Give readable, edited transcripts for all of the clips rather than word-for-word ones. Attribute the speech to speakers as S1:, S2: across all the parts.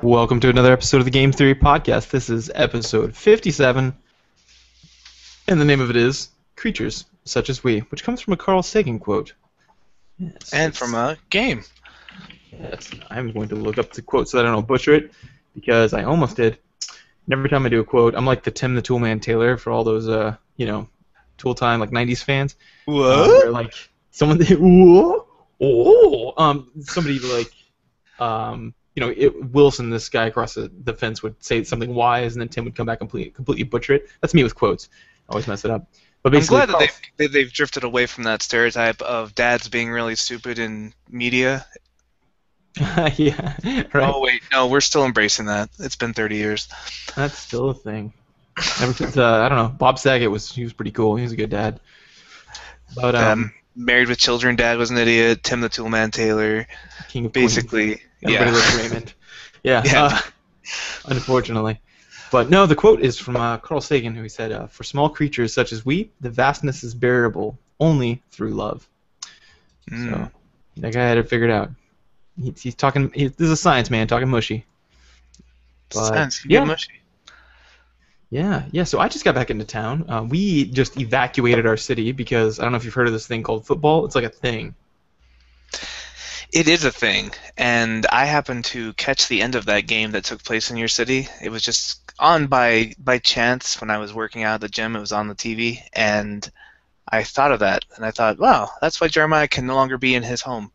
S1: Welcome to another episode of the Game Theory Podcast. This is episode 57, and the name of it is Creatures Such as We, which comes from a Carl Sagan quote. Yes,
S2: And from a game.
S1: Yes, I'm going to look up the quote so that I don't butcher it, because I almost did. And every time I do a quote, I'm like the Tim the Toolman Taylor for all those, Tool Time, like 90s fans.
S2: What?
S1: Where, like, someone, somebody, like, Wilson, this guy across the fence, would say something wise, and then Tim would come back and completely butcher it. That's me with quotes. I always mess it up. But
S2: I'm
S1: basically,
S2: glad that they've drifted away from that stereotype of dads being really stupid in media.
S1: yeah, right.
S2: Oh, wait, no, we're still embracing that. It's been 30 years.
S1: That's still a thing. Ever since, I don't know, Bob Saget was pretty cool. He was a good dad. But
S2: Married with Children dad was an idiot. Tim the Toolman Taylor.
S1: King of
S2: Basically,
S1: Queens. Everybody
S2: yeah.
S1: loves Raymond. Yeah,
S2: Yeah.
S1: Unfortunately. But no, the quote is from Carl Sagan, who he said, "For small creatures such as we, the vastness is bearable only through love." So that guy had it figured out. He's talking. This is a science man talking mushy. But,
S2: Sense.
S1: yeah.
S2: Mushy.
S1: Yeah. So I just got back into town. We just evacuated our city because I don't know if you've heard of this thing called football. It's like a thing.
S2: It is a thing, and I happened to catch the end of that game that took place in your city. It was just on by chance when I was working out at the gym. It was on the TV, and I thought of that, and I thought, wow, that's why Jeremiah can no longer be in his home.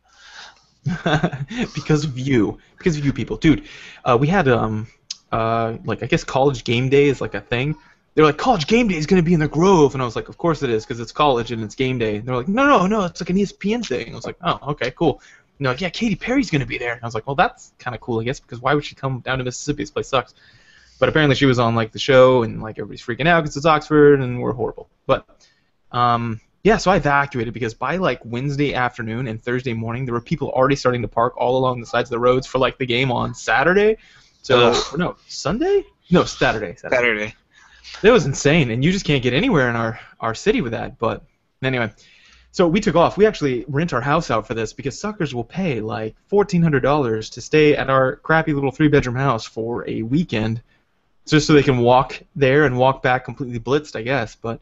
S1: Because of you people, dude. We had I guess college game day is like a thing. They're like, college game day is gonna be in the Grove, and I was like, of course it is, because it's college and it's game day. And they're like, no, it's like an ESPN thing. I was like, oh, okay, cool. And they're like, yeah, Katy Perry's gonna be there. And I was like, well, that's kind of cool, I guess, because why would she come down to Mississippi? This place sucks. But apparently she was on like the show, and like everybody's freaking out because it's Oxford and we're horrible. But yeah, so I evacuated because by like Wednesday afternoon and Thursday morning, there were people already starting to park all along the sides of the roads for like the game on Saturday. So no, Sunday? No, Saturday.
S2: Saturday.
S1: It was insane, and you just can't get anywhere in our city with that. But anyway, so we took off. We actually rent our house out for this because suckers will pay like $1,400 to stay at our crappy little 3-bedroom house for a weekend, just so they can walk there and walk back completely blitzed, I guess. But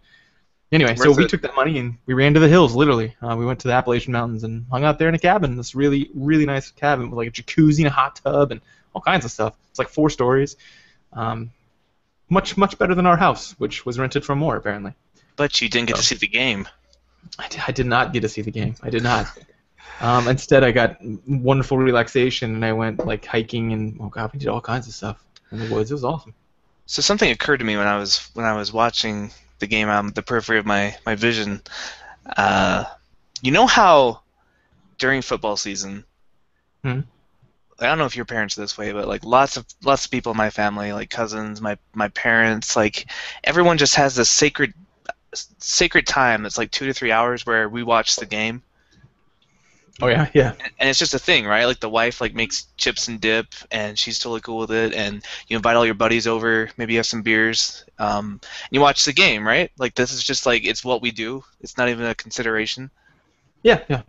S1: anyway, so we took that money and we ran to the hills, literally. We went to the Appalachian Mountains and hung out there in a cabin, this really, really nice cabin with like a jacuzzi and a hot tub and all kinds of stuff. It's like 4 stories. Much better than our house, which was rented for more, apparently.
S2: But you didn't get to see the game.
S1: I did not get to see the game. I did not. Instead, I got wonderful relaxation, and I went like hiking, and oh god, we did all kinds of stuff in the woods. It was awesome.
S2: So something occurred to me when I was watching the game on the periphery of my vision. You know how during football season, I don't know if your parents are this way, but like lots of people in my family, like cousins, my parents, like everyone just has this sacred time that's like 2 to 3 hours where we watch the game.
S1: Oh yeah.
S2: And it's just a thing, right? Like the wife like makes chips and dip, and she's totally cool with it. And you invite all your buddies over, maybe you have some beers, and you watch the game, right? Like this is just like it's what we do. It's not even a consideration.
S1: Yeah.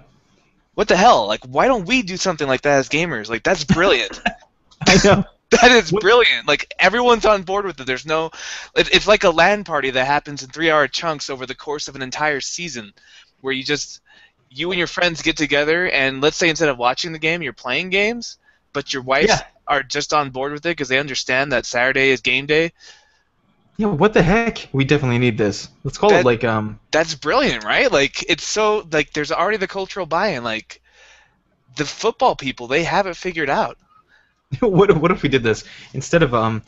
S2: What the hell? Like, why don't we do something like that as gamers? Like, that's brilliant.
S1: I know.
S2: That is brilliant. Like, everyone's on board with it. There's no... It's like a LAN party that happens in 3-hour chunks over the course of an entire season, where you and your friends get together, and let's say instead of watching the game, you're playing games, but your wives are just on board with it because they understand that Saturday is game day.
S1: Yeah, what the heck? We definitely need this. Let's call it like
S2: That's brilliant, right? Like it's so like there's already the cultural buy-in. Like the football people, they have it figured out.
S1: What if we did this instead of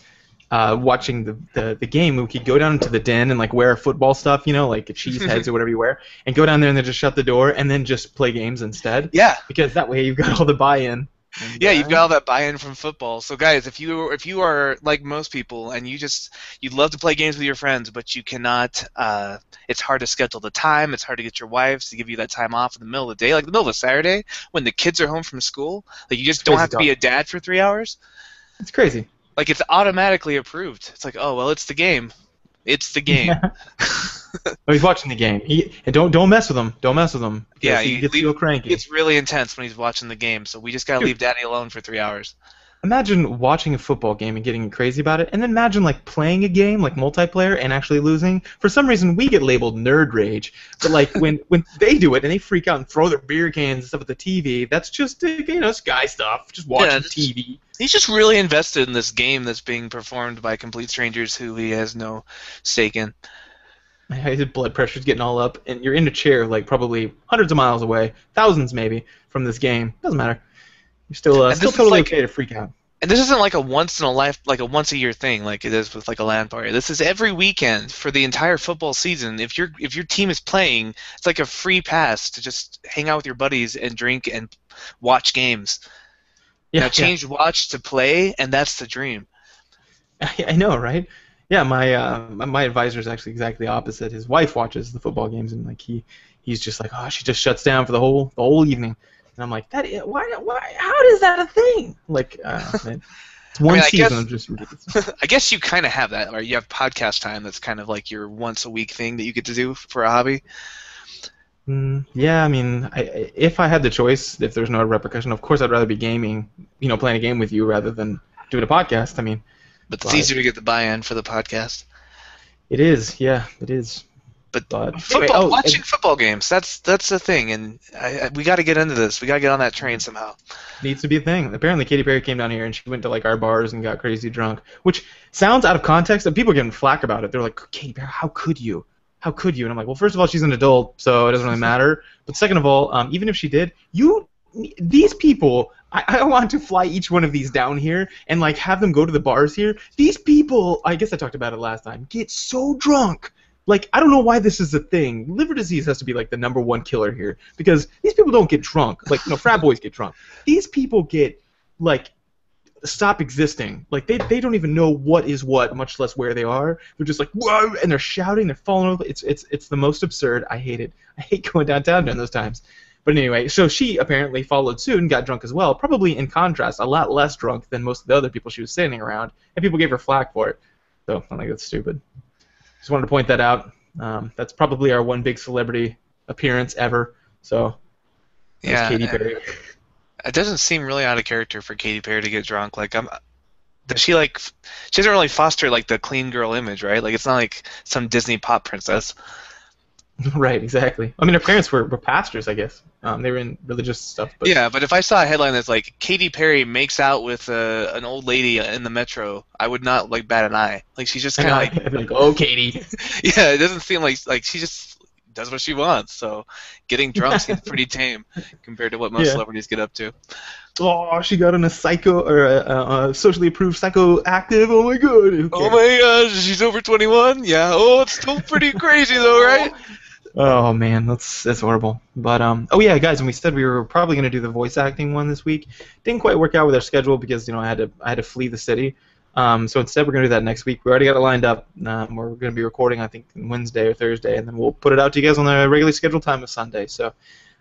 S1: watching the game? We could go down to the den and like wear football stuff, like cheese heads or whatever you wear, and go down there and then just shut the door and then just play games instead.
S2: Yeah,
S1: because that way you've got all the buy-in.
S2: Yeah, you've got all that buy-in from football. So guys, if you are like most people and you'd love to play games with your friends, but you cannot, it's hard to schedule the time. It's hard to get your wives to give you that time off in the middle of the day, like the middle of a Saturday when the kids are home from school. Like you just don't have to be a dad for 3 hours.
S1: It's crazy.
S2: Like it's automatically approved. It's like, oh well, it's the game. It's the game.
S1: Yeah. Oh, he's watching the game. And don't mess with him. Don't mess with him.
S2: Yeah,
S1: he gets real cranky.
S2: It's really intense when he's watching the game. So we just gotta leave Daddy alone for 3 hours.
S1: imagine watching a football game and getting crazy about it, and then imagine like playing a game like multiplayer and actually losing. For some reason, we get labeled nerd rage, but like when they do it and they freak out and throw their beer cans and stuff at the TV, that's just it's guy stuff, just watching TV.
S2: He's just really invested in this game that's being performed by complete strangers who he has no stake in.
S1: His blood pressure's getting all up, and you're in a chair like probably hundreds of miles away, thousands maybe, from this game. Doesn't matter. You're still totally okay to freak out.
S2: And this isn't like a once a year thing like it is with like a LAN party. This is every weekend for the entire football season. If your team is playing, it's like a free pass to just hang out with your buddies and drink and watch games.
S1: Yeah,
S2: change watch to play, and that's the dream.
S1: I know, right? Yeah, my advisor is actually exactly opposite. His wife watches the football games, and like he's just like, oh, she just shuts down for the whole evening. And I'm like, why? How is that a thing? Like, man, it's one season of just ridiculous.
S2: I guess you kind of have that, or you have podcast time that's kind of like your once a week thing that you get to do for a hobby.
S1: Yeah, I mean, if I had the choice, if there's no repercussion, of course I'd rather be gaming, playing a game with you rather than doing a podcast. I mean,
S2: but it's easier to get the buy-in for the podcast.
S1: It is, yeah, it is.
S2: But football, watching football games, that's the thing, and we got to get into this. We got to get on that train somehow.
S1: Needs to be a thing. Apparently, Katy Perry came down here and she went to like our bars and got crazy drunk, which sounds out of context, and people are getting flack about it. They're like, Katy Perry, how could you? How could you? And I'm like, well, first of all, she's an adult, so it doesn't really matter. But second of all, even if she did, these people, I want to fly each one of these down here and like have them go to the bars here. These people, I guess I talked about it last time, get so drunk. Like, I don't know why this is a thing. Liver disease has to be, like, the #1 killer here. Because these people don't get drunk. Like, frat boys get drunk. These people get, like, stop existing. Like, they don't even know what is what, much less where they are. They're just like, whoa, and they're shouting, they're falling over. It's the most absurd. I hate it. I hate going downtown during those times. But anyway, so she apparently followed suit and got drunk as well. Probably, in contrast, a lot less drunk than most of the other people she was standing around. And people gave her flack for it. So, I think that's stupid. Just wanted to point that out. That's probably our one big celebrity appearance ever. So,
S2: yeah,
S1: Katy Perry.
S2: It doesn't seem really out of character for Katy Perry to get drunk. Like, she doesn't really foster like the clean girl image, right? Like, it's not like some Disney pop princess.
S1: Right, exactly. I mean, her parents were pastors, I guess. They were in religious stuff. But
S2: yeah, but if I saw a headline that's like Katy Perry makes out with an old lady in the metro, I would not like bat an eye. Like she's just kind of
S1: like, oh, Katy.
S2: Yeah, it doesn't seem like she just does what she wants. So getting drunk seems pretty tame compared to what most celebrities get up to.
S1: Oh, she got on a psycho or a socially approved psychoactive. Oh my god.
S2: Oh my gosh, she's over 21. Yeah. Oh, it's still pretty crazy though, right?
S1: Oh man, that's horrible. But oh yeah, guys, and we said we were probably going to do the voice acting one this week. Didn't quite work out with our schedule because I had to flee the city. So instead, we're going to do that next week. We already got it lined up. We're going to be recording, I think, Wednesday or Thursday, and then we'll put it out to you guys on the regularly scheduled time of Sunday. So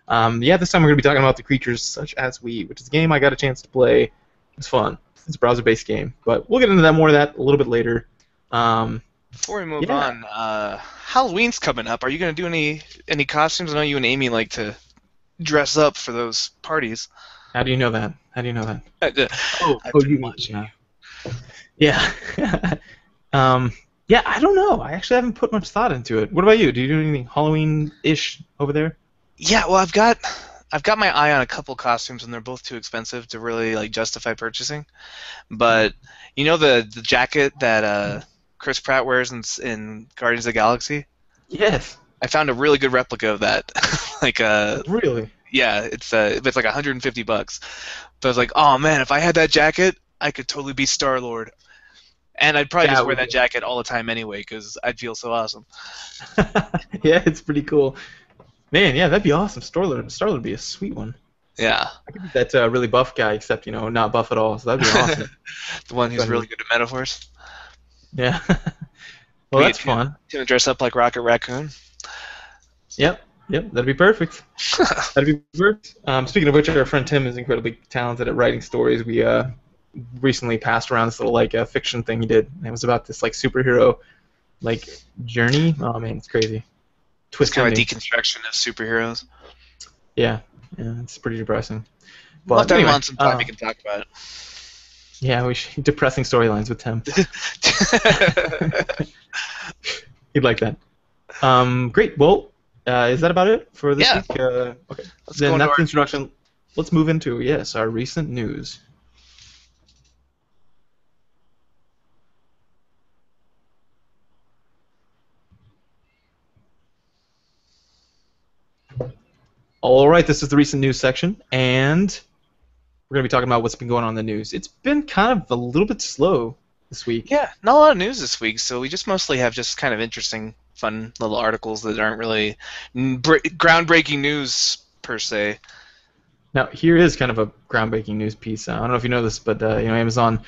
S1: yeah, this time we're going to be talking about the Creatures Such As We, which is a game I got a chance to play. It's fun. It's a browser-based game, but we'll get into more of that a little bit later.
S2: Before we move on, Halloween's coming up. Are you going to do any costumes? I know you and Amy like to dress up for those parties.
S1: How do you know that?
S2: You watch.
S1: Yeah. Yeah, I don't know. I actually haven't put much thought into it. What about you? Do you do anything Halloween-ish over there?
S2: Yeah, well, I've got my eye on a couple costumes, and they're both too expensive to really like justify purchasing. But you know the jacket that Chris Pratt wears in Guardians of the Galaxy?
S1: Yes.
S2: I found a really good replica of that.
S1: Really?
S2: Yeah, it's like $150. But I was like, oh man, if I had that jacket, I could totally be Star-Lord. And I'd probably just wear that jacket all the time anyway, because I'd feel so awesome.
S1: Yeah, it's pretty cool. Man, yeah, that'd be awesome. Star-Lord would be a sweet one.
S2: Yeah.
S1: I could be that really buff guy, except, not buff at all, so that'd be awesome.
S2: The one who's really good at metaphors.
S1: Yeah. Well, that's fun.
S2: To dress up like Rocket Raccoon.
S1: Yep, that'd be perfect. That'd be perfect. Speaking of which, our friend Tim is incredibly talented at writing stories. We recently passed around this little fiction thing he did. And it was about this superhero journey. Oh man, it's crazy.
S2: It's kind of a deconstruction of superheroes.
S1: Yeah, it's pretty depressing.
S2: But we'll have to have him on sometime we can talk about it.
S1: Yeah, depressing storylines with Tim. He'd like that. Great. Well, is that about it for this
S2: Yeah.
S1: week? Okay.
S2: Let's go
S1: Then
S2: into
S1: that's
S2: our
S1: the introduction. Let's move into, yes, our recent news. All right, this is the recent news section, and we're going to be talking about what's been going on in the news. It's been kind of a little bit slow this week.
S2: Yeah, not a lot of news this week, so we just mostly have just kind of interesting, fun little articles that aren't really groundbreaking news per se.
S1: Now, here is kind of a groundbreaking news piece. I don't know if you know this, but Amazon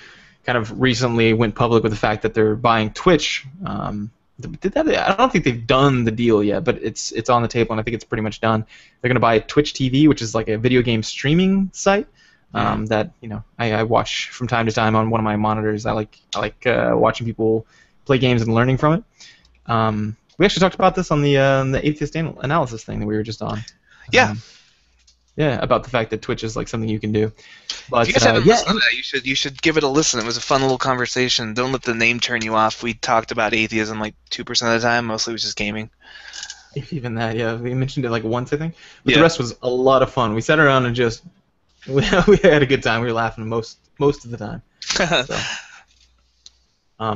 S1: kind of recently went public with the fact that they're buying Twitch. I don't think they've done the deal yet, but it's on the table, and I think it's pretty much done. They're going to buy Twitch TV, which is like a video game streaming site that I watch from time to time on one of my monitors. I like watching people play games and learning from it. We actually talked about this on the atheist analysis thing that we were just on.
S2: Yeah.
S1: Yeah, about the fact that Twitch is like something you can do. But
S2: if you guys haven't listened to that, you should give it a listen. It was a fun little conversation. Don't let the name turn you off. We talked about atheism like 2% of the time. Mostly it was just gaming.
S1: Even that, yeah. We mentioned it like once, I think. But the rest was a lot of fun. We sat around and just we had a good time. We were laughing most of the time. So,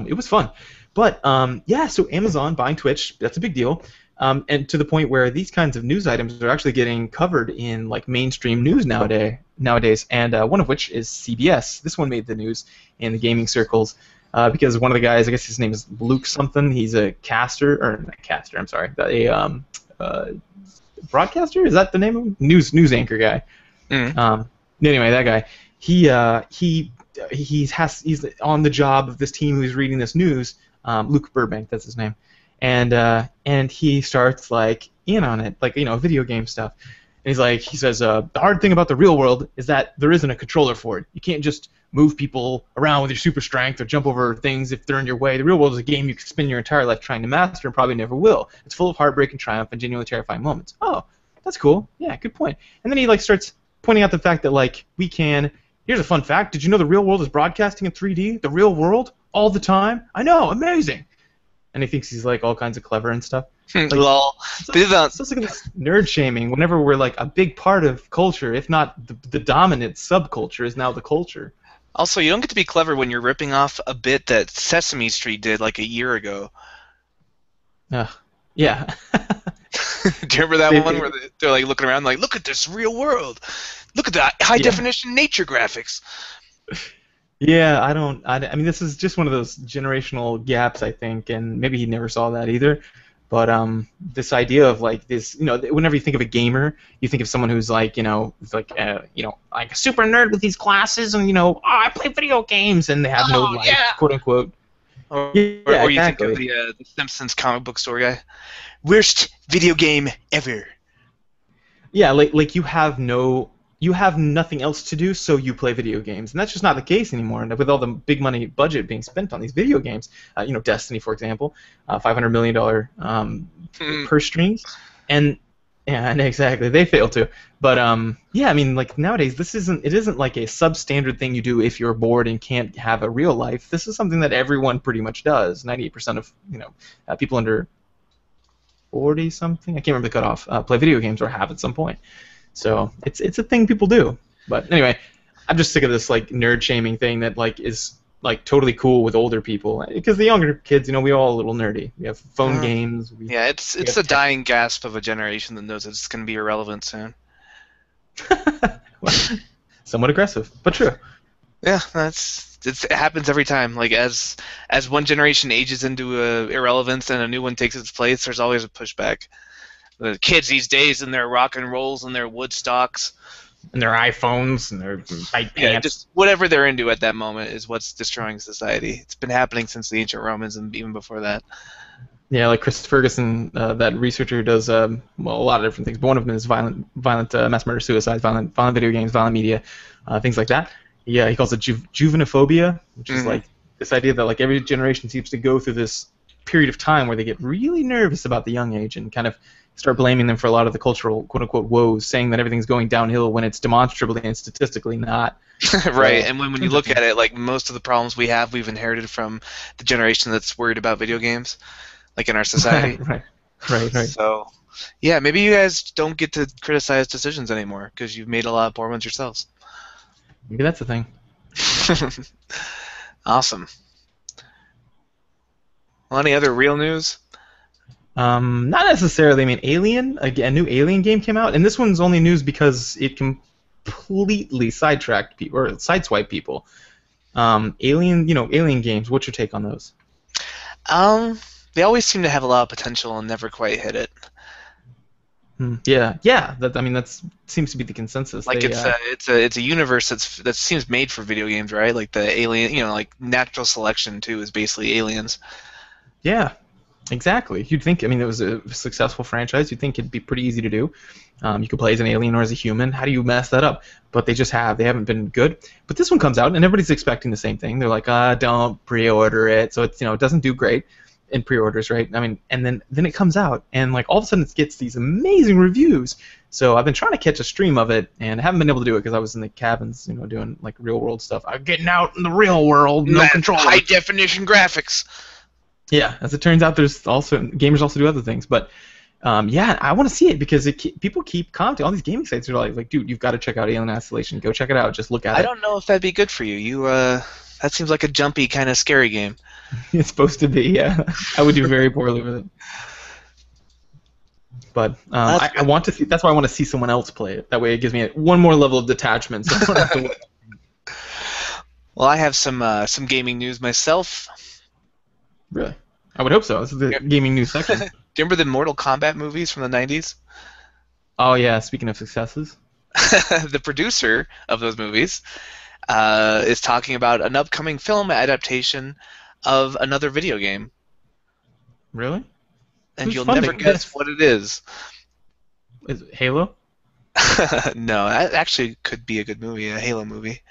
S1: it was fun. But so Amazon buying Twitch, that's a big deal. And to the point where these kinds of news items are actually getting covered in like mainstream news nowadays, and one of which is CBS. This one made the news in the gaming circles because one of the guys, I guess his name is Luke something. He's a broadcaster. Is that the name of him? News anchor guy. Anyway, that guy. He's on the job of this team who's reading this news. Luke Burbank, that's his name. And he starts like in on it, like video game stuff. And he says, the hard thing about the real world is that there isn't a controller for it. You can't just move people around with your super strength or jump over things if they're in your way. The real world is a game you can spend your entire life trying to master and probably never will. It's full of heartbreak and triumph and genuinely terrifying moments. Oh, that's cool. Yeah, good point. And then he starts pointing out the fact that here's a fun fact. Did you know the real world is broadcasting in 3D? The real world all the time? I know, amazing. And he thinks he's like all kinds of clever and stuff.
S2: Lol.
S1: It's like this nerd shaming whenever we're like a big part of culture, if not the dominant subculture is now the culture.
S2: Also, you don't get to be clever when you're ripping off a bit that Sesame Street did like a year ago.
S1: Yeah.
S2: Do you remember that one where they're like looking around like, look at this real world. Look at that high definition nature graphics.
S1: Yeah, I mean, this is just one of those generational gaps, I think, and maybe he never saw that either. But this idea of like this, whenever you think of a gamer, you think of someone who's like a super nerd with these glasses, and I play video games, and they have no life, quote unquote.
S2: Or you think of the Simpsons comic book store guy, worst video game ever.
S1: Yeah, like you have nothing else to do, so you play video games, and that's just not the case anymore. And with all the big money budget being spent on these video games, Destiny, for example, $500 million purse strings, and exactly, they fail too. But I mean, like nowadays, it isn't like a substandard thing you do if you're bored and can't have a real life. This is something that everyone pretty much does. 98% of people under 40 something, I can't remember the cutoff, play video games or have at some point. So it's a thing people do. But anyway, I'm just sick of this like nerd shaming thing that is like totally cool with older people, because the younger kids, we're all a little nerdy. We have phone games.
S2: It's the dying gasp of a generation that knows it's going to be irrelevant soon.
S1: Somewhat aggressive, but true.
S2: Yeah, it happens every time. Like as one generation ages into irrelevance and a new one takes its place, there's always a pushback. The kids these days and their rock and rolls and their Woodstocks
S1: and their iPhones and their tight pants.
S2: Just whatever they're into at that moment is what's destroying society. It's been happening since the ancient Romans and even before that.
S1: Yeah, like Chris Ferguson, that researcher who does a lot of different things, but one of them is violent mass murder, suicide, violent video games, violent media, things like that. Yeah, he calls it juvenophobia, which is like this idea that like every generation seems to go through this period of time where they get really nervous about the young age and kind of start blaming them for a lot of the cultural quote unquote woes, saying that everything's going downhill when it's demonstrably and statistically not.
S2: Right,
S1: So
S2: and when
S1: it's
S2: you look
S1: interesting.
S2: at it, like most of the problems we have, we've inherited from the generation that's worried about video games, like in our society.
S1: Right, right, right.
S2: So, yeah, maybe you guys don't get to criticize decisions anymore because you've made a lot of poor ones yourselves.
S1: Maybe that's the thing.
S2: Awesome. Well, any other real news?
S1: Not necessarily. I mean, Alien, a new Alien game came out, and this one's only news because it completely sidetracked people or sideswiped people. Alien, Alien games. What's your take on those?
S2: They always seem to have a lot of potential and never quite hit it.
S1: Yeah, yeah. That seems to be the consensus.
S2: Like it's a universe that seems made for video games, right? Like the Alien, like natural selection too is basically aliens.
S1: Yeah, exactly. You'd think. I mean, it was a successful franchise. You'd think it'd be pretty easy to do. You could play as an alien or as a human. How do you mess that up? But they just have. They haven't been good. But this one comes out, and everybody's expecting the same thing. They're like, don't pre-order it. So it's it doesn't do great in pre-orders, right? I mean, and then it comes out, and like all of a sudden it gets these amazing reviews. So I've been trying to catch a stream of it, and I haven't been able to do it because I was in the cabins, doing like real world stuff. I'm getting out in the real world, no controller.
S2: High definition graphics.
S1: Yeah, as it turns out, there's also gamers also do other things, but yeah, I want to see it because people keep commenting. All these gaming sites are like, dude, you've got to check out Alien Isolation. Go check it out. Just look at it.
S2: I don't know if that'd be good for you. That seems like a jumpy kind of scary game.
S1: It's supposed to be, yeah. I would do very poorly with it. But I want to see. That's why I want to see someone else play it. That way, it gives me one more level of detachment. So I don't have to wait.
S2: Well, I have some gaming news myself.
S1: Really? I would hope so. This is the gaming news section.
S2: Do you remember the Mortal Kombat movies from the 90s?
S1: Oh, yeah. Speaking of successes.
S2: The producer of those movies is talking about an upcoming film adaptation of another video game.
S1: Really?
S2: And
S1: Who's
S2: you'll
S1: funding
S2: never guess
S1: this?
S2: what it is.
S1: Is it Halo?
S2: No, that actually could be a good movie, a Halo movie.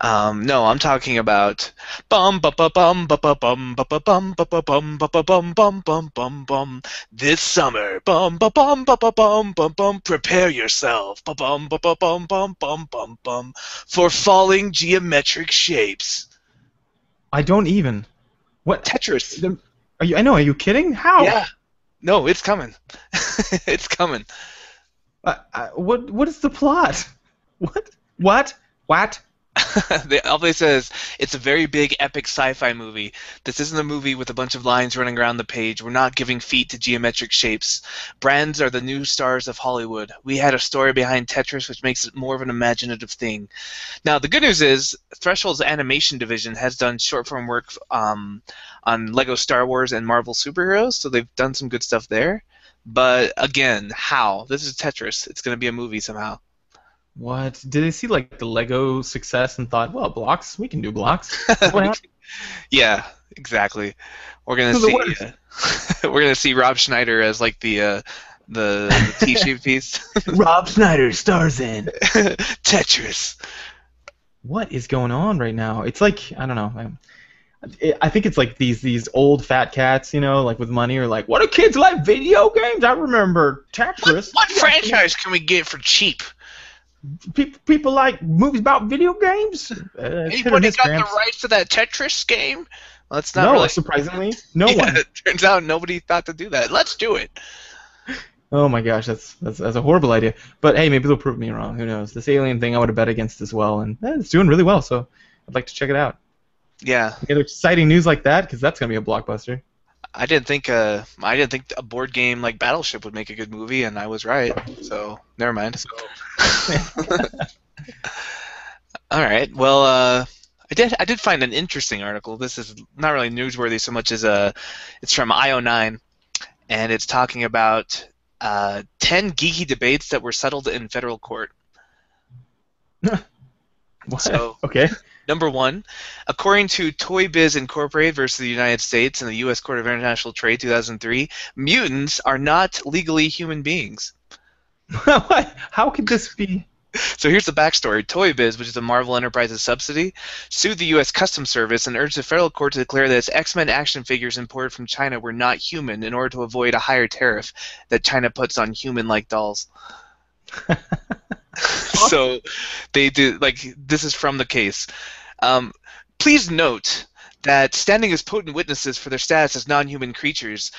S2: No, I'm talking about bum ba ba bum ba ba bum ba ba bum ba ba bum ba ba bum bum bum bum bum this summer bum ba bum ba ba bum bum bum prepare yourself ba bum ba ba bum bum bum bum bum for falling geometric shapes.
S1: I don't even. What?
S2: Tetris.
S1: Are you? I know. Are you kidding? How?
S2: Yeah. No, it's coming. It's coming.
S1: What is the plot? What?
S2: All they say is it's a very big epic sci-fi movie. This isn't a movie with a bunch of lines running around the page. We're not giving feet to geometric shapes. Brands are the new stars of Hollywood. We had a story behind Tetris which makes it more of an imaginative thing. Now the good news is Threshold's animation division has done short form work on Lego Star Wars and Marvel superheroes, so they've done some good stuff there. But again, how? This is Tetris. It's going to be a movie somehow.
S1: What? Did they see like the Lego success and thought, well, blocks, we can do blocks?
S2: Yeah, exactly. We're gonna see Rob Schneider as like the T-shaped piece.
S1: Rob Schneider stars in
S2: Tetris.
S1: What is going on right now? It's like I don't know. I think it's like these old fat cats, like with money, are like, what do kids like video games? I remember Tetris.
S2: What franchise can we get for cheap?
S1: People like movies about video games.
S2: Anybody got the rights to that Tetris game? Well, that's not
S1: no,
S2: really...
S1: surprisingly, no one.
S2: It turns out nobody thought to do that. Let's do it.
S1: Oh my gosh, that's a horrible idea. But hey, maybe they'll prove me wrong. Who knows? This Alien thing I would have bet against as well, and it's doing really well. So I'd like to check it out.
S2: Yeah.
S1: Any other exciting news like that? Because that's gonna be a blockbuster.
S2: I didn't think a board game like Battleship would make a good movie, and I was right. So never mind. So. All right. Well, I did find an interesting article. This is not really newsworthy so much as it's from IO9, and it's talking about 10 geeky debates that were settled in federal court.
S1: What?
S2: So,
S1: okay.
S2: Number 1, according to Toy Biz Incorporated versus the United States and the U.S. Court of International Trade 2003, mutants are not legally human beings.
S1: What? How could this be?
S2: So here's the backstory. Toy Biz, which is a Marvel Enterprises subsidy, sued the U.S. Customs Service and urged the federal court to declare that its X-Men action figures imported from China were not human in order to avoid a higher tariff that China puts on human-like dolls. So they do, like, this is from the case. Um, Please note that standing as potent witnesses for their status as non-human creatures,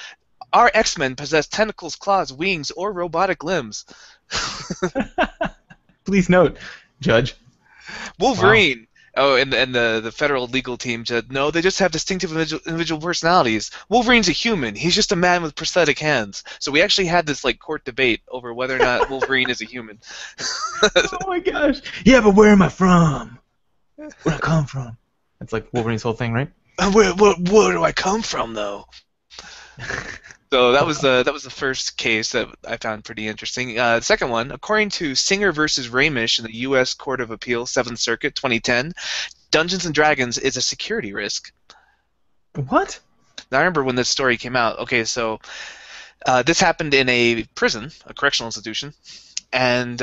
S2: our X-Men possess tentacles, claws, wings, or robotic limbs.
S1: Please note, Judge.
S2: Wolverine. Wow. Oh, and the federal legal team said, no, they just have distinctive individual personalities. Wolverine's a human. He's just a man with prosthetic hands. So we actually had this like court debate over whether or not Wolverine is a human.
S1: Oh my gosh. Yeah, but where am I from? Where I come from? That's like Wolverine's whole thing, right?
S2: Where do I come from, though? So that was the first case that I found pretty interesting. The second one, according to Singer versus Ramish in the U.S. Court of Appeal, 7th Circuit, 2010, Dungeons and Dragons is a security risk.
S1: What?
S2: Now, I remember when this story came out. Okay, so this happened in a prison, a correctional institution, and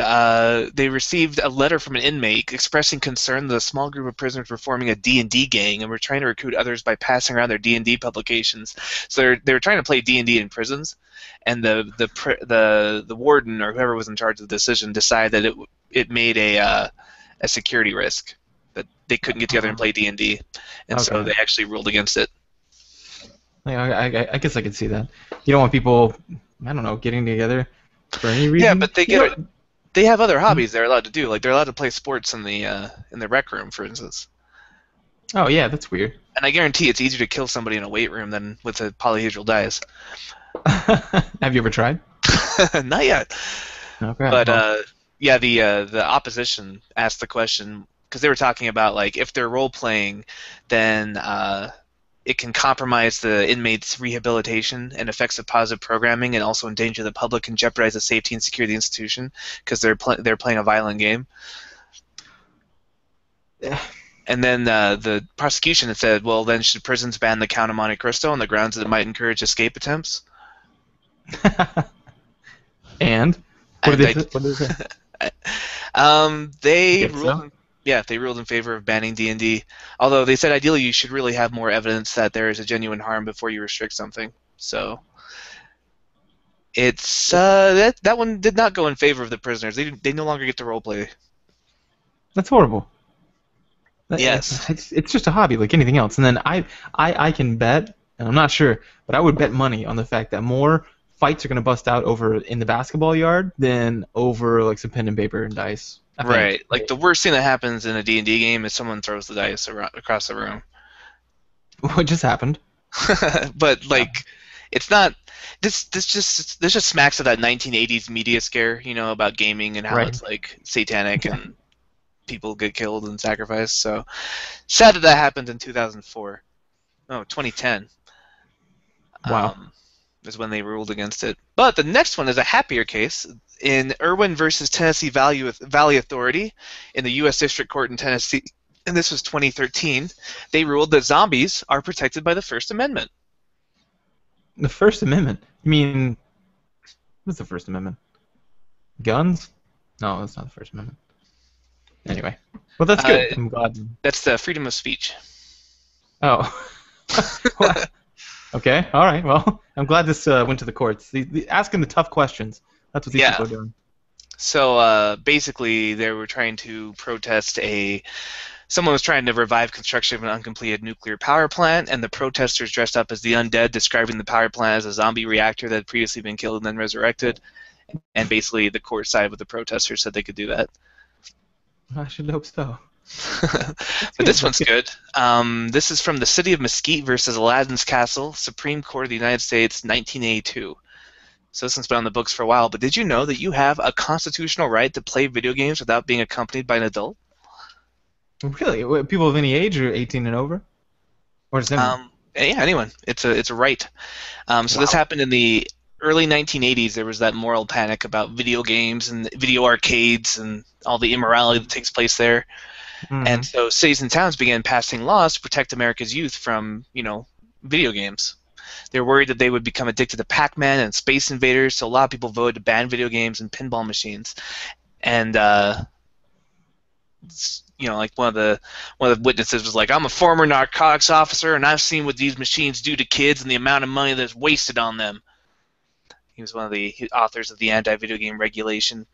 S2: they received a letter from an inmate expressing concern that a small group of prisoners were forming a D&D gang and were trying to recruit others by passing around their D&D publications. So they were trying to play D&D in prisons, and the warden or whoever was in charge of the decision decided that it made a security risk, that they couldn't get together and play D&D, and so they actually ruled against it.
S1: I guess I could see that. You don't want people, I don't know, getting together for any reason.
S2: Yeah, but they have other hobbies they're allowed to do. Like they're allowed to play sports in the rec room, for instance.
S1: Oh yeah, that's weird.
S2: And I guarantee it's easier to kill somebody in a weight room than with a polyhedral dice.
S1: Have you ever tried?
S2: Not yet.
S1: Okay.
S2: But yeah, the opposition asked the question because they were talking about like if they're role playing, then it can compromise the inmate's rehabilitation and effects of positive programming, and also endanger the public and jeopardize the safety and security of the institution because they're playing a violent game. And then the prosecution had said, well, then should prisons ban the Count of Monte Cristo on the grounds that it might encourage escape attempts?
S1: And? What did they say?
S2: They ruled. Yeah, they ruled in favor of banning D&D. Although they said ideally you should really have more evidence that there is a genuine harm before you restrict something. So it's that one did not go in favor of the prisoners. They no longer get to roleplay.
S1: That's horrible.
S2: Yes.
S1: It's just a hobby like anything else. And then I can bet, and I'm not sure, but I would bet money on the fact that more fights are going to bust out over in the basketball yard than over like some pen and paper and dice.
S2: Right. Like the worst thing that happens in a D&D game is someone throws the dice across the room.
S1: What just happened?
S2: But like, it's not. This just smacks of that 1980s media scare, you know, about gaming and how it's like satanic and people get killed and sacrificed. So sad that happened in 2004. No, 2010.
S1: Wow.
S2: Is when they ruled against it. But the next one is a happier case. In Irwin versus Tennessee Valley Authority in the U.S. District Court in Tennessee, and this was 2013, they ruled that zombies are protected by the First Amendment.
S1: The First Amendment? You mean, what's the First Amendment? Guns? No, that's not the First Amendment. Anyway. Well, that's good. I'm glad.
S2: That's the freedom of speech.
S1: Oh. Okay, all right. Well, I'm glad this went to the courts. Asking the tough questions. That's what these people are doing.
S2: So basically, they were trying to protest someone was trying to revive construction of an uncompleted nuclear power plant, and the protesters dressed up as the undead, describing the power plant as a zombie reactor that had previously been killed and then resurrected. And basically, the court sided with the protesters, said they could do that.
S1: I should hope so.
S2: But this one's good. This is from the City of Mesquite versus Aladdin's Castle, Supreme Court of the United States, 1982. So this one's been on the books for a while, but did you know that you have a constitutional right to play video games without being accompanied by an adult?
S1: Really? People of any age or 18 and over? Or just anyone?
S2: Yeah, anyone. It's a right. So this happened in the early 1980s. There was that moral panic about video games and video arcades and all the immorality that takes place there. Mm-hmm. And so cities and towns began passing laws to protect America's youth from, video games. They were worried that they would become addicted to Pac-Man and Space Invaders, so a lot of people voted to ban video games and pinball machines. And like one of the witnesses was like, "I'm a former narcotics officer, and I've seen what these machines do to kids and the amount of money that's wasted on them." He was one of the authors of the anti-video game regulation.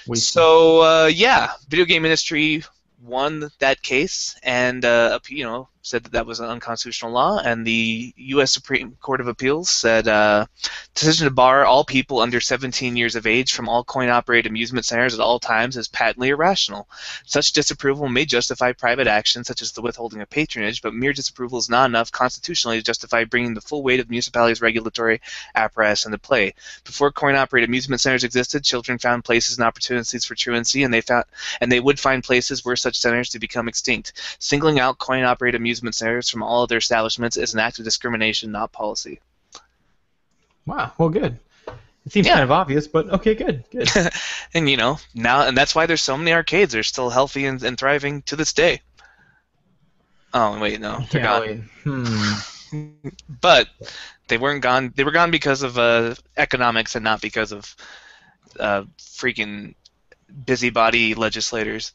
S1: Wasted.
S2: So yeah, video game industry won that case and said that was an unconstitutional law, and the U.S. Supreme Court of Appeals said decision to bar all people under 17 years of age from all coin-operated amusement centers at all times is patently irrational. Such disapproval may justify private action such as the withholding of patronage, but mere disapproval is not enough constitutionally to justify bringing the full weight of the municipality's regulatory apparatus into play. Before coin-operated amusement centers existed, children found places and opportunities for truancy, and they would find places where such centers to become extinct. Singling out coin-operated amusement centers from all other establishments is an act of discrimination, not policy.
S1: Wow. Well, good. It seems kind of obvious, but okay, good.
S2: And now, and that's why there's so many arcades. They're still healthy and thriving to this day. Oh wait, no, they're gone. But they weren't gone. They were gone because of economics and not because of freaking busybody legislators.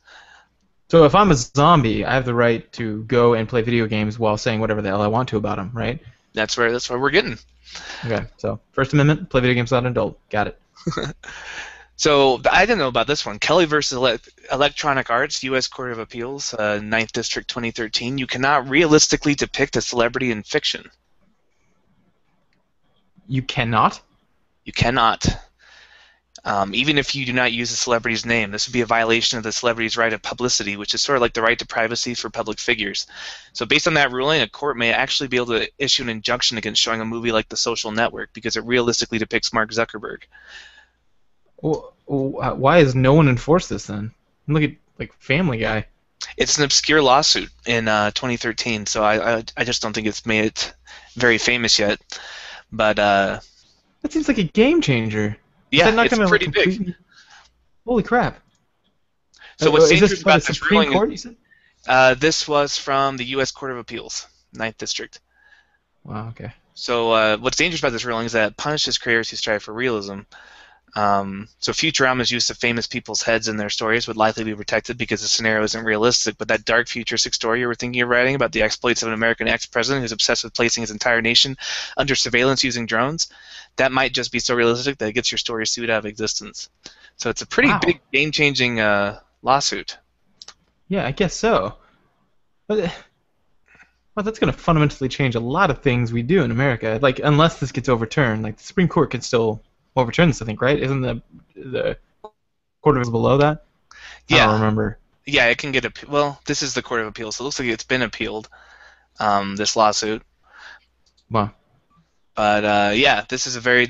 S1: So if I'm a zombie, I have the right to go and play video games while saying whatever the hell I want to about them, right?
S2: That's where we're getting.
S1: Okay, so First Amendment, play video games without an adult. Got it.
S2: So I didn't know about this one. Kelly versus Electronic Arts, U.S. Court of Appeals, 9th District, 2013. You cannot realistically depict a celebrity in fiction.
S1: You cannot?
S2: You cannot. Even if you do not use a celebrity's name, this would be a violation of the celebrity's right of publicity, which is sort of like the right to privacy for public figures. So based on that ruling, a court may actually be able to issue an injunction against showing a movie like The Social Network because it realistically depicts Mark Zuckerberg.
S1: Well, why has no one enforced this then? Look at Family Guy.
S2: It's an obscure lawsuit in 2013, so I just don't think it's made it very famous yet. But
S1: that seems like a game changer.
S2: Yeah, it's pretty big.
S1: Holy crap!
S2: So what's dangerous about
S1: this
S2: ruling?
S1: Court, you said?
S2: This was from the U.S. Court of Appeals, 9th District.
S1: Wow. Okay.
S2: So what's dangerous about this ruling is that it punishes creators who strive for realism. So Futurama's use of famous people's heads in their stories would likely be protected because the scenario isn't realistic, but that dark futuristic story you were thinking of writing about the exploits of an American ex-president who's obsessed with placing his entire nation under surveillance using drones, that might just be so realistic that it gets your story sued out of existence. So it's a pretty big game-changing lawsuit.
S1: Yeah, I guess so. But well, that's going to fundamentally change a lot of things we do in America. Like, unless this gets overturned, like the Supreme Court could still overturn this, I think, right? Isn't the Court of Appeals below that?
S2: Yeah.
S1: I don't remember.
S2: Yeah, it can get well, this is the Court of Appeals, so it looks like it's been appealed, this lawsuit.
S1: Wow.
S2: But yeah, this is a very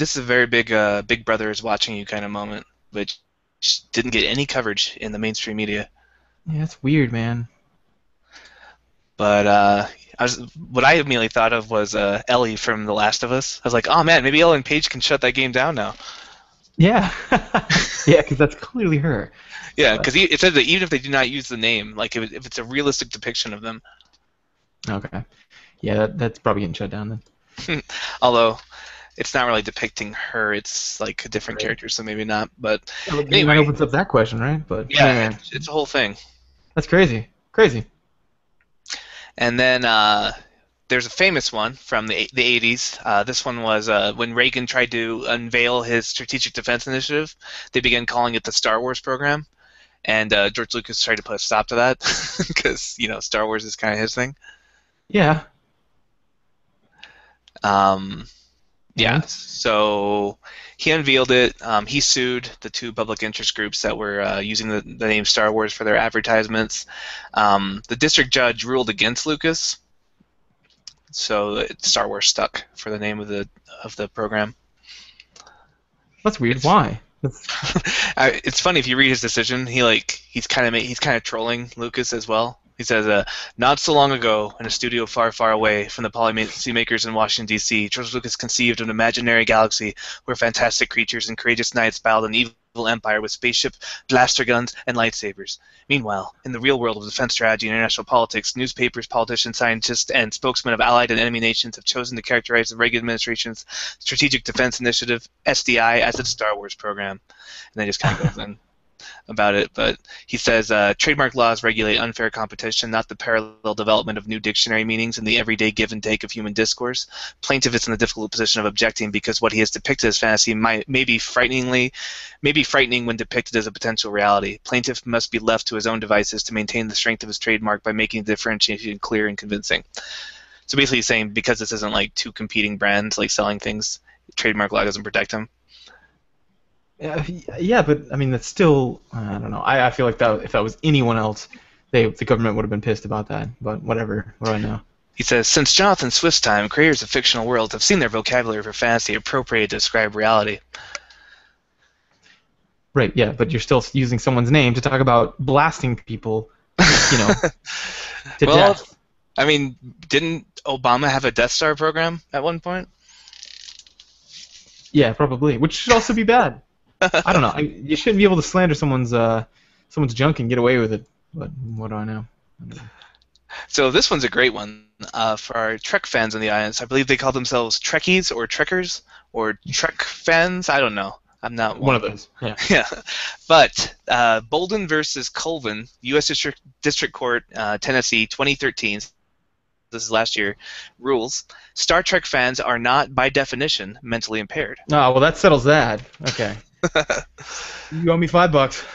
S2: big Big Brother is watching you kind of moment, which didn't get any coverage in the mainstream media.
S1: Yeah, that's weird, man.
S2: But what I immediately thought of was Ellie from The Last of Us. I was like, oh man, maybe Ellen Page can shut that game down now.
S1: Yeah. Yeah, because that's clearly her.
S2: Yeah, because it says that even if they do not use the name, like if it's a realistic depiction of them.
S1: Okay. Yeah, that's probably getting shut down then.
S2: Although it's not really depicting her, it's like a different character, so maybe not. But
S1: yeah, anyway, opens up that question, right? But
S2: yeah, it's a whole thing.
S1: That's crazy. Crazy.
S2: And then there's a famous one from the 80s. This one was when Reagan tried to unveil his Strategic Defense Initiative. They began calling it the Star Wars program, and George Lucas tried to put a stop to that because Star Wars is kind of his thing.
S1: Yeah.
S2: Yeah. So he unveiled it. He sued the two public interest groups that were using the name Star Wars for their advertisements. The district judge ruled against Lucas, so Star Wars stuck for the name of the program.
S1: That's weird. Why?
S2: It's funny if you read his decision. He's kind of trolling Lucas as well. He says, not so long ago, in a studio far, far away from the policymakers in Washington, D.C., George Lucas conceived an imaginary galaxy where fantastic creatures and courageous knights battled an evil empire with spaceship, blaster guns, and lightsabers. Meanwhile, in the real world of defense strategy and international politics, newspapers, politicians, scientists, and spokesmen of allied and enemy nations have chosen to characterize the Reagan administration's Strategic Defense Initiative, SDI, as its Star Wars program. And they just kind of goes in. about it, but he says trademark laws regulate unfair competition, not the parallel development of new dictionary meanings and the everyday give and take of human discourse. Plaintiff is in the difficult position of objecting because what he has depicted as fantasy may be frightening when depicted as a potential reality. Plaintiff must be left to his own devices to maintain the strength of his trademark by making the differentiation clear and convincing. So basically he's saying because this isn't like two competing brands like selling things, trademark law doesn't protect him.
S1: Yeah, but I mean that's still I don't know. I feel like that if that was anyone else, the government would have been pissed about that. But whatever. What do I know?
S2: He says, since Jonathan Swift's time, creators of fictional worlds have seen their vocabulary for fantasy appropriated to describe reality.
S1: Right. Yeah, but you're still using someone's name to talk about blasting people, to
S2: Well,
S1: death.
S2: I mean, didn't Obama have a Death Star program at one point?
S1: Yeah, probably. Which should also be bad. I don't know. You shouldn't be able to slander someone's junk and get away with it. But what do I know?
S2: So this one's a great one for our Trek fans in the audience. I believe they call themselves Trekkies or Trekkers or Trek fans. I don't know. I'm not
S1: One of those. Yeah.
S2: Yeah. But Bolden versus Colvin, U.S. District Court, Tennessee, 2013. This is last year. Rules: Star Trek fans are not, by definition, mentally impaired.
S1: Oh, well, that settles that. Okay. You owe me $5.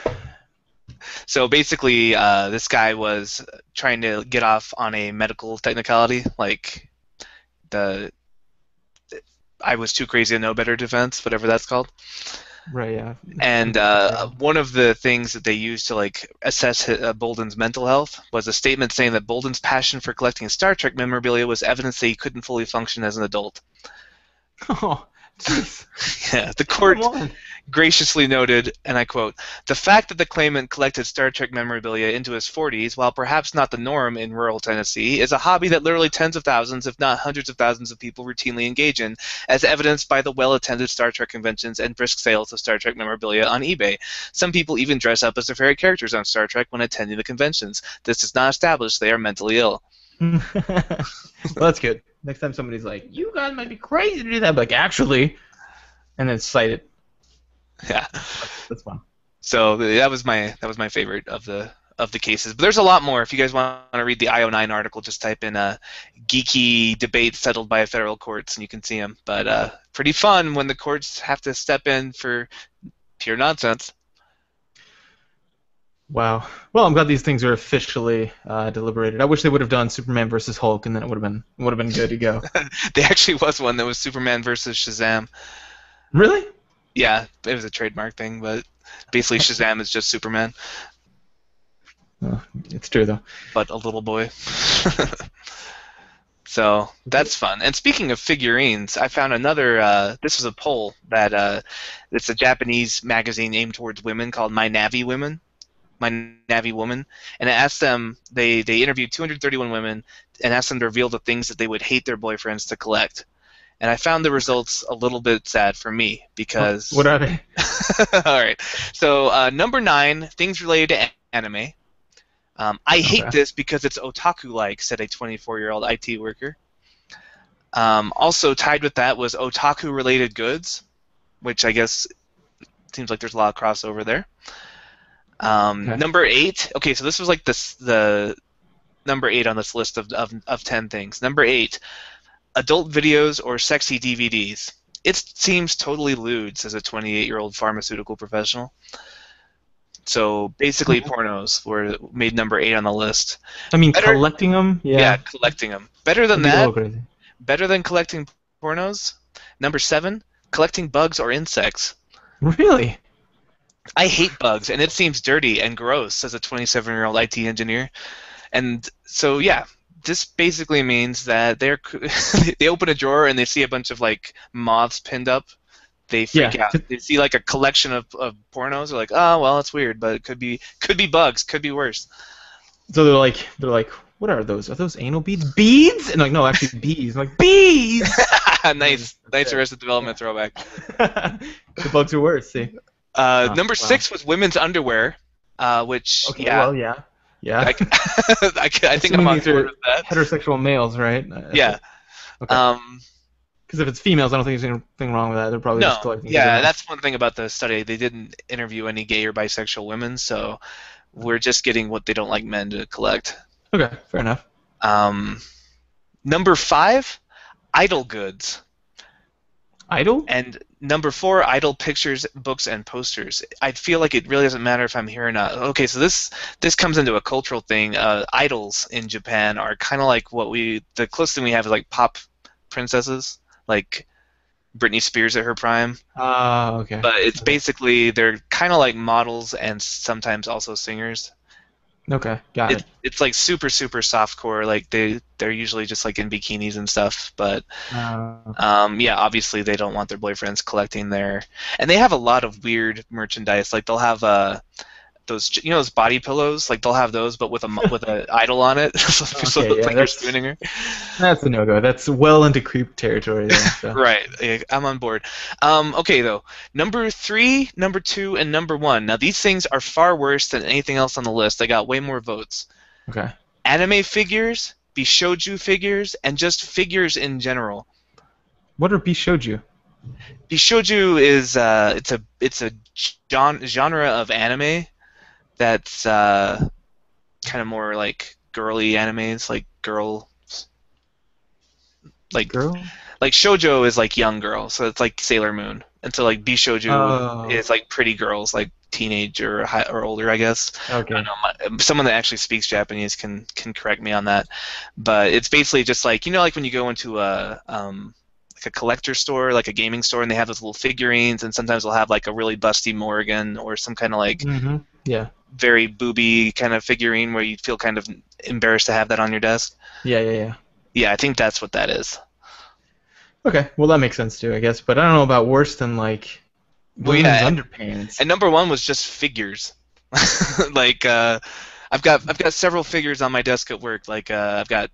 S2: So basically, this guy was trying to get off on a medical technicality, like the I was too crazy to know better defense, whatever that's called.
S1: Right, yeah.
S2: And one of the things that they used to like assess Bolden's mental health was a statement saying that Bolden's passion for collecting Star Trek memorabilia was evidence that he couldn't fully function as an adult.
S1: Oh, jeez.
S2: Yeah, the court
S1: Come on.
S2: graciously noted, and I quote, "The fact that the claimant collected Star Trek memorabilia into his 40s, while perhaps not the norm in rural Tennessee, is a hobby that literally tens of thousands, if not hundreds of thousands of people routinely engage in, as evidenced by the well-attended Star Trek conventions and brisk sales of Star Trek memorabilia on eBay. Some people even dress up as their favorite characters on Star Trek when attending the conventions. This does not establish they are mentally ill."
S1: Well, that's good. Next time somebody's like, you guys might be crazy to do that, but like, actually, and then cite it.
S2: Yeah.
S1: That's fun.
S2: So that was my favorite of the cases. But there's a lot more. If you guys want to read the IO9 article, just type in geeky debate settled by federal courts, and you can see them. But pretty fun when the courts have to step in for pure nonsense.
S1: Wow. Well, I'm glad these things are officially deliberated. I wish they would have done Superman versus Hulk, and then it would have been good to go.
S2: There actually was one that was Superman versus Shazam.
S1: Really?
S2: Yeah, it was a trademark thing, but basically Shazam is just Superman.
S1: Oh, it's true though.
S2: But a little boy. So that's fun. And speaking of figurines, I found another. This was a poll that it's a Japanese magazine aimed towards women called My Navy Woman, and it asked them. They interviewed 231 women and asked them to reveal the things that they would hate their boyfriends to collect. And I found the results a little bit sad for me because.
S1: What are they?
S2: All right. So number 9, things related to anime. I hate this because it's otaku-like, said a 24-year-old IT worker. Also tied with that was otaku-related goods, which I guess seems like there's a lot of crossover there. Okay. Number 8. Okay, so this was like the number 8 on this list of 10 things. Number 8, adult videos or sexy DVDs. It seems totally lewd, says a 28-year-old pharmaceutical professional. So basically, pornos were made number 8 on the list.
S1: I mean, collecting them?
S2: Yeah, collecting them. Better than that, better than collecting pornos, number 7, collecting bugs or insects.
S1: Really?
S2: I hate bugs, and it seems dirty and gross, says a 27-year-old IT engineer. And so, yeah, this basically means that they open a drawer and they see a bunch of like moths pinned up. They freak out. They see like a collection of pornos. They're like, oh well, it's weird, but it could be bugs, could be worse.
S1: So they're like, what are those? Are those anal beads? Beads? And like, no, actually bees. I'm like, bees.
S2: Nice Arrested Development throwback.
S1: The bugs are worse. See.
S2: Number 6 was women's underwear, which
S1: well, yeah.
S2: I think I'm on board with that.
S1: Heterosexual males, right?
S2: Yeah.
S1: Okay. Because if it's females, I don't think there's anything wrong with that. They're probably just
S2: No,
S1: collecting because they
S2: yeah,
S1: don't.
S2: that's one thing about the study. They didn't interview any gay or bisexual women, so we're just getting what they don't like men to collect.
S1: Okay, fair enough.
S2: Um, Number 5, idol goods.
S1: Idol?
S2: And number 4, idol pictures, books, and posters. I feel like it really doesn't matter if I'm here or not. Okay, so this comes into a cultural thing. Idols in Japan are kind of like the closest thing we have is like pop princesses, like Britney Spears at her prime.
S1: Okay.
S2: But it's basically they're kind of like models and sometimes also singers.
S1: Okay, got it.
S2: It's like super super softcore. Like they're usually just like in bikinis and stuff. But yeah, obviously they don't want their boyfriends collecting their. And they have a lot of weird merchandise. Like they'll have those body pillows. Like they'll have those, but with a idol on it. So it looks like you're spooning her.
S1: That's a no-go. That's well into creep territory there. So.
S2: Right. I'm on board. Okay, though. Number 3, number 2, and number 1. Now, these things are far worse than anything else on the list. They got way more votes.
S1: Okay.
S2: Anime figures, Bishoujo figures, and just figures in general.
S1: What are Bishoujo?
S2: Bishoujo is it's a genre of anime that's kind of more like girly animes, like girl. Like shoujo is like young girl, so it's like Sailor Moon, and so like bishoujo is like pretty girls, like teenage or older, I guess.
S1: Okay.
S2: I don't know, someone that actually speaks Japanese can correct me on that, but it's basically just like like when you go into like a collector store, like a gaming store, and they have those little figurines, and sometimes they'll have like a really busty Morrigan or some kind of like very booby kind of figurine where you feel kind of embarrassed to have that on your desk.
S1: Yeah.
S2: Yeah, I think that's what that is.
S1: Okay, well that makes sense too, I guess. But I don't know about worse than like women's underpants.
S2: And number 1 was just figures. Like I've got several figures on my desk at work. Like I've got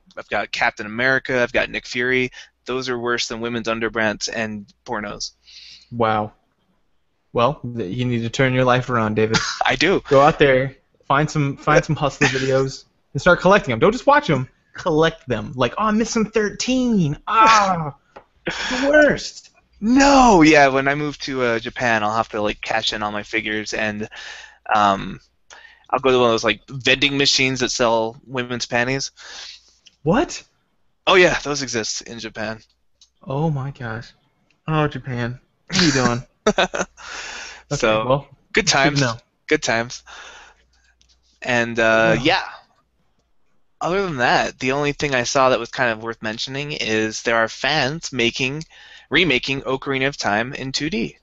S2: Captain America. I've got Nick Fury. Those are worse than women's underpants and pornos.
S1: Wow. Well, you need to turn your life around, David.
S2: I do.
S1: Go out there, find some hustler videos, and start collecting them. Don't just watch them. Collect them. Like, oh, I'm missing 13. Ah, the worst.
S2: No, yeah. When I move to Japan, I'll have to like cash in all my figures, and I'll go to one of those like vending machines that sell women's panties.
S1: What?
S2: Oh yeah, those exist in Japan.
S1: Oh my gosh. Oh, Japan. What are you doing? Okay,
S2: so
S1: well,
S2: good times. Good times. And yeah. Other than that, the only thing I saw that was kind of worth mentioning is there are fans remaking Ocarina of Time in 2D.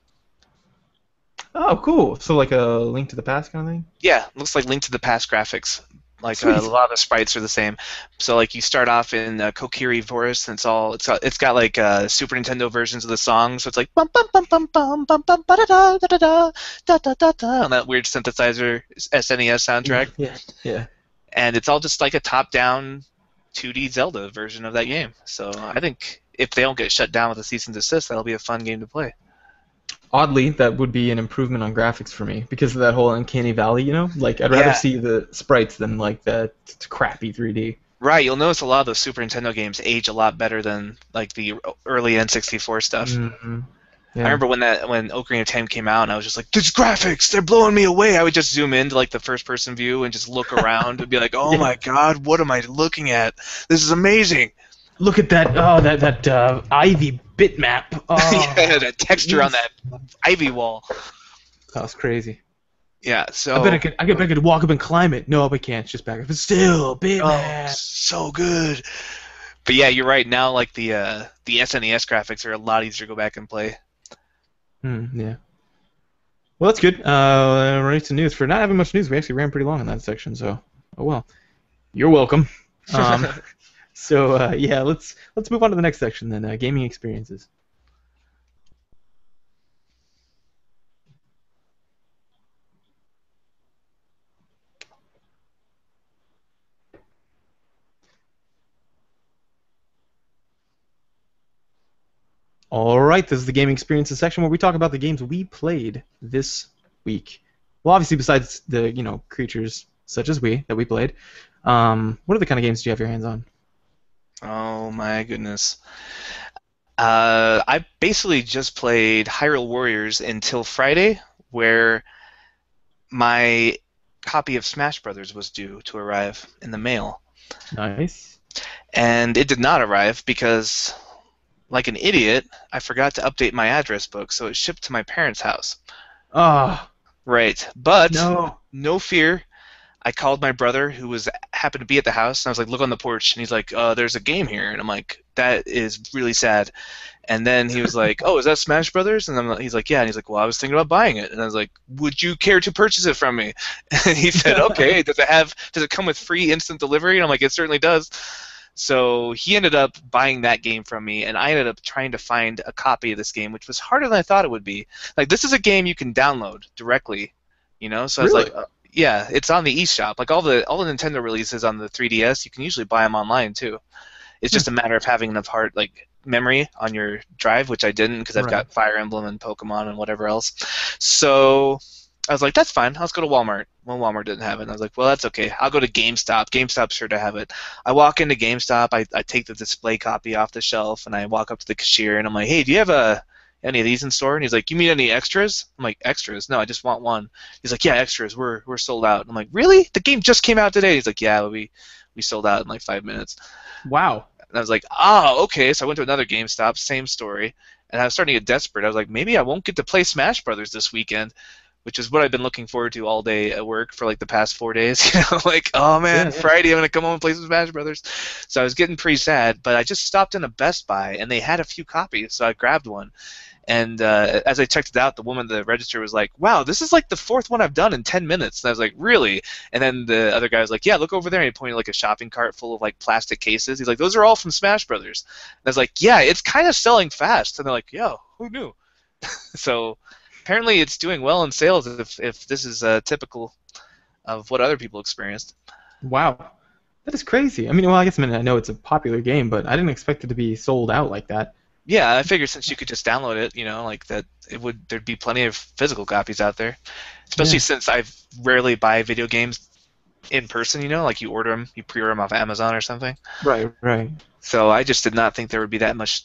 S1: Oh, cool. So like a Link to the Past kind of thing?
S2: Yeah, looks like Link to the Past graphics. Like a lot of the sprites are the same. So like you start off in Kokiri Forest, and it's got like Super Nintendo versions of the songs. So it's like bum bum bum bum bum bum bum ba da da da da da da da da, and that weird synthesizer SNES soundtrack.
S1: Yeah.
S2: And it's all just like a top-down 2D Zelda version of that game. So I think if they don't get shut down with a cease and desist, that'll be a fun game to play.
S1: Oddly, that would be an improvement on graphics for me because of that whole Uncanny Valley, Like, I'd rather see the sprites than, like, the crappy 3D.
S2: Right, you'll notice a lot of those Super Nintendo games age a lot better than, like, the early N64 stuff.
S1: Mm-hmm. Yeah.
S2: I remember when Ocarina of Time came out, and I was just like, "These graphics, they're blowing me away." I would just zoom into like the first-person view and just look around and be like, "Oh my God, what am I looking at? This is amazing!"
S1: Look at that! Oh, that ivy bitmap. Oh,
S2: yeah, that texture on that ivy wall.
S1: That was crazy.
S2: Yeah, so
S1: I bet I could walk up and climb it. No, I can't. It's just back up. But still, bitmap.
S2: Oh, so good. But yeah, you're right. Now, like the SNES graphics are a lot easier to go back and play.
S1: Yeah. Well, that's good. Right to news. For not having much news, we actually ran pretty long in that section. So, oh well. You're welcome. So yeah, let's move on to the next section then. Gaming experiences. All right, this is the gaming experiences section where we talk about the games we played this week. Well, obviously, besides the creatures such as that we played, what other kind of games do you have your hands on?
S2: Oh my goodness. I basically just played Hyrule Warriors until Friday, where my copy of Smash Brothers was due to arrive in the mail.
S1: Nice.
S2: And it did not arrive because, like an idiot, I forgot to update my address book, so it shipped to my parents' house.
S1: Ah,
S2: Right. But
S1: no.
S2: no fear. I called my brother who was happened to be at the house, and I was like, "Look on the porch," and he's like, "There's a game here," and I'm like, "That is really sad." And then he was like, "Oh, is that Smash Brothers?" And he's like, "Yeah," and he's like, "Well, I was thinking about buying it," and I was like, "Would you care to purchase it from me?" And he said, "Okay." Does it come with free instant delivery? And I'm like, "It certainly does." So he ended up buying that game from me, and I ended up trying to find a copy of this game, which was harder than I thought it would be. Like, this is a game you can download directly, you know. So I was like,
S1: Really?
S2: yeah, it's on the eShop. Like all the Nintendo releases on the 3DS, you can usually buy them online too. It's
S1: Hmm.
S2: just a matter of having enough memory on your drive, which I didn't because I've
S1: Right.
S2: got Fire Emblem and Pokemon and whatever else. So I was like, that's fine. Let's go to Walmart. Well, Walmart didn't have it. And I was like, well, that's okay. I'll go to GameStop. GameStop's sure to have it. I walk into GameStop. I take the display copy off the shelf, and I walk up to the cashier, and I'm like, hey, do you have any of these in store? And he's like, you mean any extras? I'm like, extras? No, I just want one. He's like, yeah, extras. We're sold out. I'm like, really? The game just came out today. He's like, yeah, we sold out in like 5 minutes.
S1: Wow.
S2: And I was like, oh, okay. So I went to another GameStop, same story. And I was starting to get desperate. I was like, maybe I won't get to play Smash Brothers this weekend, which is what I've been looking forward to all day at work for like the past 4 days. Like, oh man,
S1: Yeah, yeah.
S2: Friday I'm gonna come home and play some Smash Brothers. So I was getting pretty sad, but I just stopped in a Best Buy and they had a few copies, so I grabbed one. And as I checked it out, the woman at the register was like, "Wow, this is like the fourth one I've done in 10 minutes." And I was like, "Really?" And then the other guy was like, "Yeah, look over there." And he pointed like a shopping cart full of like plastic cases. He's like, "Those are all from Smash Brothers." And I was like, "Yeah, it's kind of selling fast." And they're like, "Yo, who knew?" So apparently, it's doing well in sales if this is typical of what other people experienced.
S1: Wow. That is crazy. I mean, well, I know it's a popular game, but I didn't expect it to be sold out like that.
S2: Yeah, I figured since you could just download it, like that, there'd be plenty of physical copies out there. Especially
S1: Yeah.
S2: since I rarely buy video games in person, like you order them, you pre-order them off Amazon or something.
S1: Right, right.
S2: So I just did not think there would be that much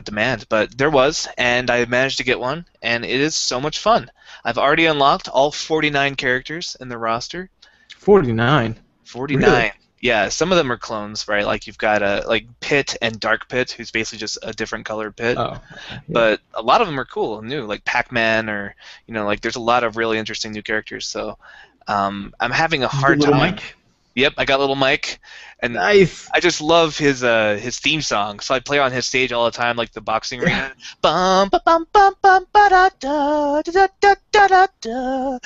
S2: demand, but there was, and I managed to get one, and it is so much fun. I've already unlocked all 49 characters in the roster.
S1: 49. Really?
S2: 49. Yeah, some of them are clones, right? Like you've got like Pit and Dark Pit, who's basically just a different colored Pit.
S1: Oh, okay. Yeah.
S2: But a lot of them are cool and new, like Pac-Man, or like there's a lot of really interesting new characters. So I'm having a
S1: Did you get
S2: hard
S1: little
S2: time.
S1: Mike?
S2: Yep, I got little Mike, and
S1: Nice.
S2: I just love his theme song. So I play on his stage all the time, like the boxing
S1: Yeah.
S2: arena. Bum ba bum bum bum ba da da da da da da da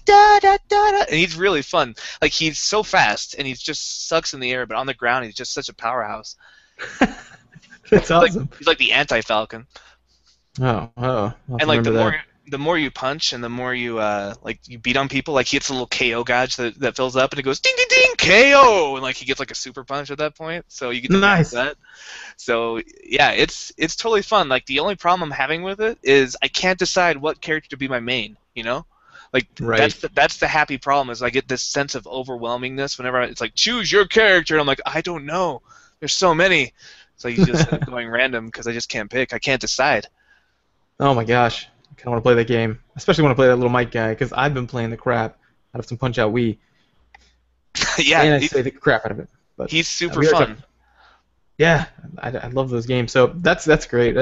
S2: da da da da. And he's really fun. Like he's so fast, and he just sucks in the air, but on the ground he's just such a powerhouse.
S1: That's awesome.
S2: He's like the anti-Falcon.
S1: Oh, oh. I'll have
S2: And
S1: to
S2: like the
S1: remember
S2: more
S1: that.
S2: the more you punch and the more you like you beat on people, like he gets a little KO gauge that fills up and it goes ding ding ding KO, and like he gets like a super punch at that point, so you get to manage
S1: Nice.
S2: that. So yeah, it's totally fun. Like the only problem I'm having with it is I can't decide what character to be my main. Like
S1: Right.
S2: that's the happy problem is I get this sense of overwhelmingness whenever it's like choose your character, and I'm like I don't know. There's so many. So you just end up going random because I just can't pick. I can't decide.
S1: Oh my gosh. I kind of want to play that game. Especially want to play that little Mike guy, because I've been playing the crap out of some Punch Out Wii,
S2: Yeah,
S1: and I say the crap out of it. But
S2: he's super
S1: we already
S2: fun.
S1: talked. Yeah, I love those games. So that's great.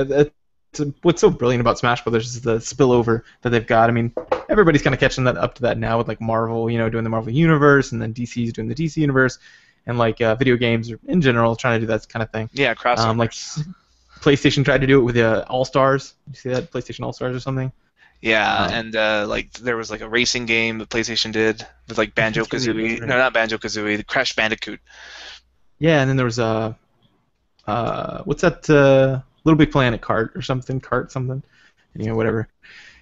S1: What's so brilliant about Smash Brothers is the spillover that they've got. I mean, everybody's kind of catching that up to that now with like Marvel, doing the Marvel universe, and then DC's doing the DC universe, and like video games in general trying to do that kind of thing.
S2: Yeah,
S1: Like
S2: crossovers.
S1: PlayStation tried to do it with All Stars. You see that PlayStation All Stars or something?
S2: Yeah,
S1: Um,
S2: and like there was like a racing game that PlayStation did with like
S1: I
S2: Banjo
S1: forget what it is
S2: Kazooie. No,
S1: right.
S2: not Banjo Kazooie. The Crash Bandicoot.
S1: Yeah, and then there was what's that Little Big Planet cart or something, cart something, whatever.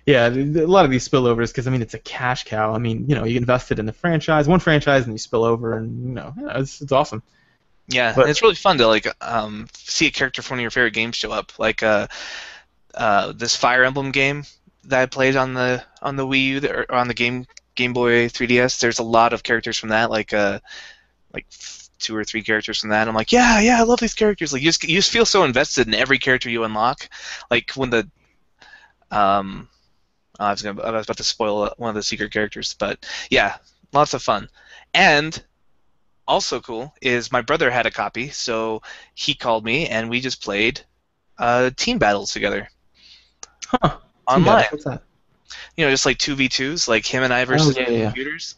S1: Yeah, a lot of these spillovers because I mean it's a cash cow. I mean you invested in the franchise, one franchise, and you spill over, and it's awesome.
S2: Yeah, and
S1: But
S2: it's really fun to like see a character from one of your favorite games show up. Like this Fire Emblem game that I played on the Wii U or on the Game Boy 3DS. There's a lot of characters from that, like 2 or 3 characters from that. I'm like, yeah, I love these characters. Like you just feel so invested in every character you unlock. Like when the um, I was about to spoil one of the secret characters, but yeah, lots of fun. And also cool is my brother had a copy, so he called me and we just played team battles together
S1: Huh. Team
S2: online.
S1: battles. What's that?
S2: Just like 2v2s, like him and I
S1: Oh
S2: versus
S1: yeah, yeah, yeah.
S2: computers.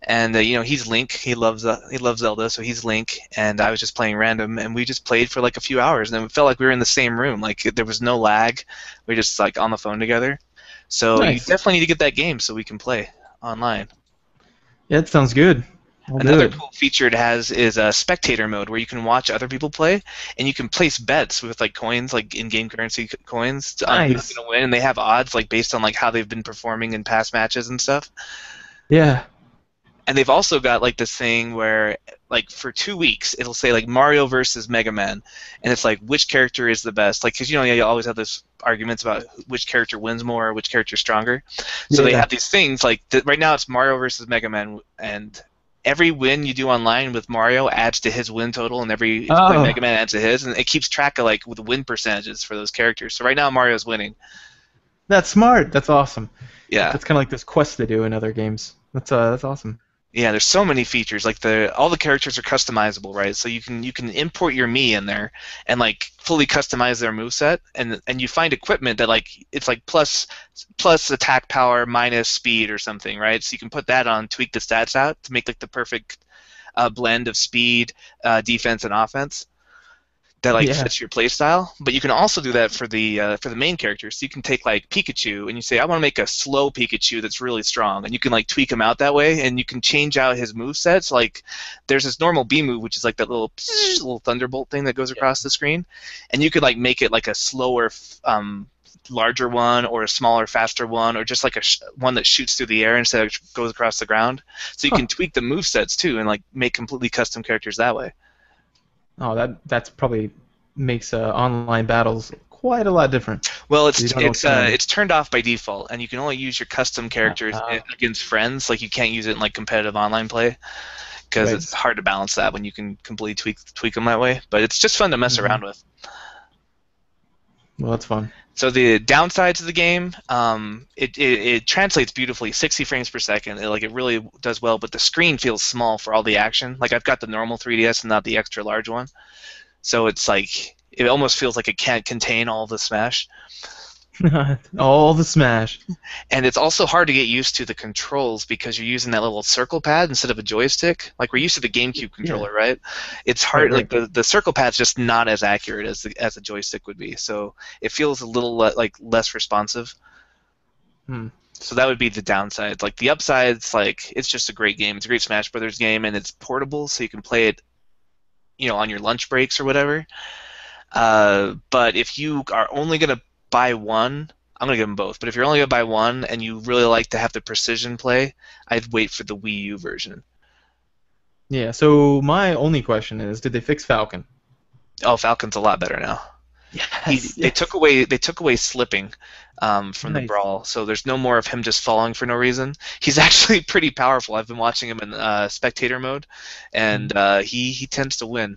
S2: And he's Link. He loves Zelda, so he's Link. And I was just playing random, and we just played for like a few hours, and it felt like we were in the same room. Like there was no lag. We were just like on the phone together. So you
S1: Nice.
S2: definitely need to get that game so we can play online.
S1: Yeah, it sounds good. I'll do
S2: Another
S1: it.
S2: cool feature it has is a spectator mode where you can watch other people play, and you can place bets with like coins, like in-game currency coins, on who's
S1: Nice.
S2: gonna win, and they have odds like based on like how they've been performing in past matches and stuff.
S1: Yeah.
S2: And they've also got like this thing where like for 2 weeks it'll say like Mario versus Mega Man, and it's like which character is the best, like because you always have this arguments about which character wins more or which character is stronger. So they
S1: Yeah.
S2: have these things like right now it's Mario versus Mega Man, and every win you do online with Mario adds to his win total, and if you play
S1: Oh,
S2: Mega Man adds to his, and it keeps track of like with the win percentages for those characters. So right now Mario's winning.
S1: that's smart. That's awesome.
S2: Yeah.
S1: That's kind of like this quest they do in other games. That's awesome.
S2: Yeah, there's so many features. Like all the characters are customizable, right? So you can import your Mii in there and like fully customize their moveset, and you find equipment that like it's like plus attack power minus speed or something, right? So you can put that on, tweak the stats out to make like the perfect blend of speed, defense, and offense that like
S1: Yeah.
S2: fits your playstyle. But you can also do that for the main characters. So you can take like Pikachu and you say, I want to make a slow Pikachu that's really strong, and you can like tweak him out that way, and you can change out his movesets. Like there's this normal B move, which is like that little thunderbolt thing that goes across the screen, and you could like make it like a slower. Larger one, or a smaller, faster one, or just like one that shoots through the air instead of goes across the ground. So you
S1: Huh.
S2: can tweak the movesets too, and like make completely custom characters that way.
S1: Oh, that's probably makes online battles quite a lot different.
S2: Well,
S1: 'Cause you don't know what's coming.
S2: it's turned off by default, and you can only use your custom characters against friends. Like you can't use it in like competitive online play because
S1: Right.
S2: it's hard to balance that when you can completely tweak them that way. But it's just fun to mess around with.
S1: Well, that's fun.
S2: So the downsides of the game, it translates beautifully, 60 frames per second. It really does well, but the screen feels small for all the action. Like I've got the normal 3DS and not the extra large one, so it's like it almost feels like it can't contain all the Smash.
S1: All the Smash.
S2: And it's also hard to get used to the controls because you're using that little circle pad instead of a joystick. Like we're used to the GameCube controller, right? It's hard.
S1: Right.
S2: Like the circle pad's just not as accurate as a joystick would be. So it feels a little like less responsive.
S1: Hmm.
S2: So that would be the downside. Like the upsides, like it's just a great game. It's a great Smash Brothers game, and it's portable, so you can play it, on your lunch breaks or whatever. But if you are only gonna buy one, I'm gonna give them both. But if you're only gonna buy one and you really like to have the precision play, I'd wait for the Wii U version.
S1: Yeah. So my only question is, did they fix Falcon?
S2: Oh, Falcon's a lot better now.
S1: Yes.
S2: They took away slipping from the
S1: Nice.
S2: brawl, so there's no more of him just falling for no reason. He's actually pretty powerful. I've been watching him in spectator mode, and he tends to win.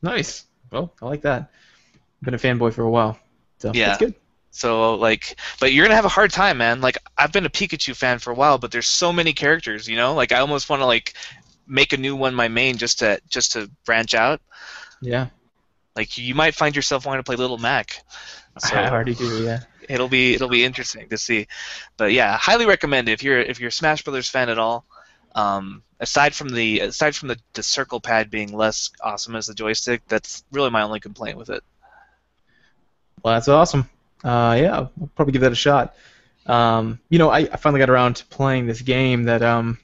S1: Nice. Well, I like that. Been a fanboy for a while, so
S2: Yeah.
S1: that's good.
S2: So but you're gonna have a hard time, man. Like I've been a Pikachu fan for a while, but there's so many characters, Like I almost want to like make a new one my main just to branch out.
S1: Yeah.
S2: Like you might find yourself wanting to play Little Mac. So
S1: I already do. Yeah.
S2: it'll be interesting to see. But yeah, highly recommend it if you're a Smash Brothers fan at all. Aside from the circle pad being less awesome as the joystick, that's really my only complaint with it.
S1: Well, that's awesome. Yeah, I'll probably give that a shot. I finally got around to playing this game that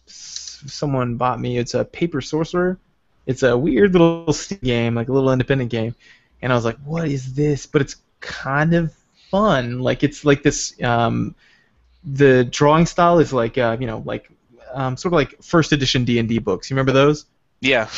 S1: someone bought me. It's a Paper Sorcerer. It's a weird little Steam game, like a little independent game. And I was like, what is this? But it's kind of fun. Like it's like this. The drawing style is like sort of like first edition D&D books. You remember those?
S2: Yeah.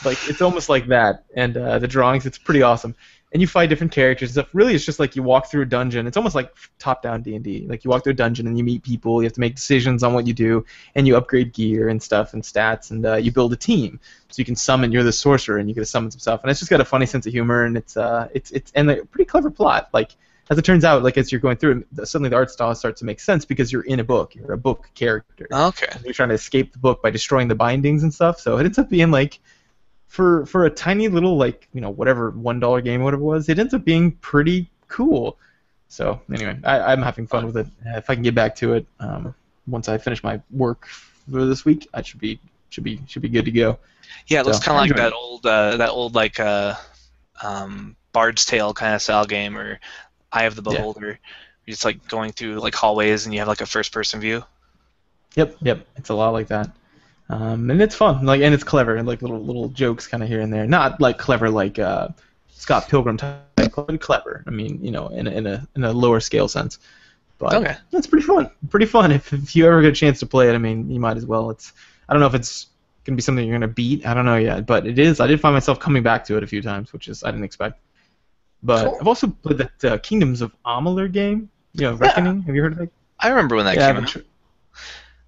S1: Like it's almost like that. And the drawings, it's pretty awesome. and you fight different characters and stuff. Really, it's just like you walk through a dungeon. It's almost like top-down D&D. Like you walk through a dungeon and you meet people. You have to make decisions on what you do, and you upgrade gear and stuff and stats, and you build a team. So you can summon. You're the sorcerer, and you get to summon some stuff. And it's just got a funny sense of humor, and it's and a pretty clever plot. Like as it turns out, like as you're going through, suddenly the art style starts to make sense because you're in a book. You're a book character.
S2: Okay.
S1: And you're trying to escape the book by destroying the bindings and stuff. So it ends up being like, for a tiny little like whatever $1 game, whatever it was, it ends up being pretty cool. So anyway, I'm having fun with it. If I can get back to it, once I finish my work for this week, I should be good to go.
S2: Yeah, it looks
S1: So,
S2: kind of like
S1: enjoying
S2: that old like Bard's Tale kind of style game, or Eye of the
S1: Yeah.
S2: Beholder. You're just like going through like hallways and you have like a first-person view.
S1: Yep. It's a lot like that. And it's fun, like, and it's clever, and like little jokes kind of here and there. Not like clever like Scott Pilgrim type, but clever. I mean, in a lower scale sense. But
S2: Okay.
S1: it's pretty fun. Pretty fun. If you ever get a chance to play it, I mean, you might as well. I don't know if it's gonna be something you're gonna beat. I don't know yet, but it is. I did find myself coming back to it a few times, which is I didn't expect. But
S2: Cool.
S1: I've also played that Kingdoms of Amalur game. Reckoning. Have you heard of it?
S2: I remember when that
S1: Yeah,
S2: came out.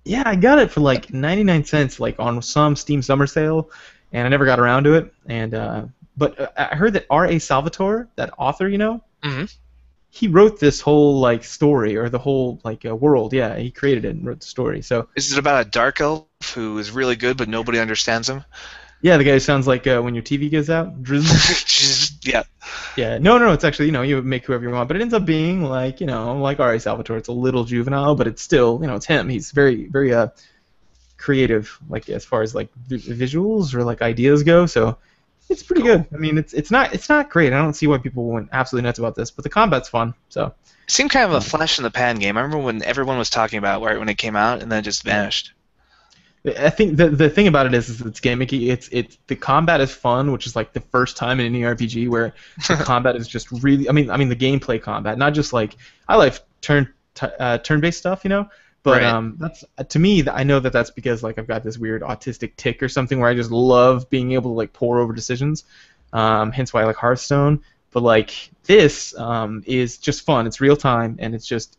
S1: Yeah, I got it for like 99 cents, like on some Steam summer sale, and I never got around to it. And but I heard that R.A. Salvatore, that author,
S2: Mm-hmm.
S1: he wrote this whole like story or the whole like world. Yeah, he created it and wrote the story. So
S2: Is it about a dark elf who is really good but nobody understands him?
S1: yeah, the guy who sounds like when your TV goes out.
S2: Yeah.
S1: Yeah, no, it's actually you make whoever you want, but it ends up being like like R.A. Salvatore. It's a little juvenile, but it's still it's him. He's very very creative, like as far as like visuals or like ideas go. So it's pretty good. I mean, it's not great. I don't see why people went absolutely nuts about this, but the combat's fun. So
S2: It seemed kind of a flash in the pan game. I remember when everyone was talking about it when it came out and then it just vanished.
S1: I think the thing about it is it's gimmicky. It's the combat is fun, which is like the first time in any RPG where the combat is just really. I mean the gameplay combat, not just like I like turn-based stuff, But
S2: Right.
S1: that's to me. I know that's because like I've got this weird autistic tick or something where I just love being able to like pore over decisions. Hence why I like Hearthstone. But like this is just fun. It's real time and it's just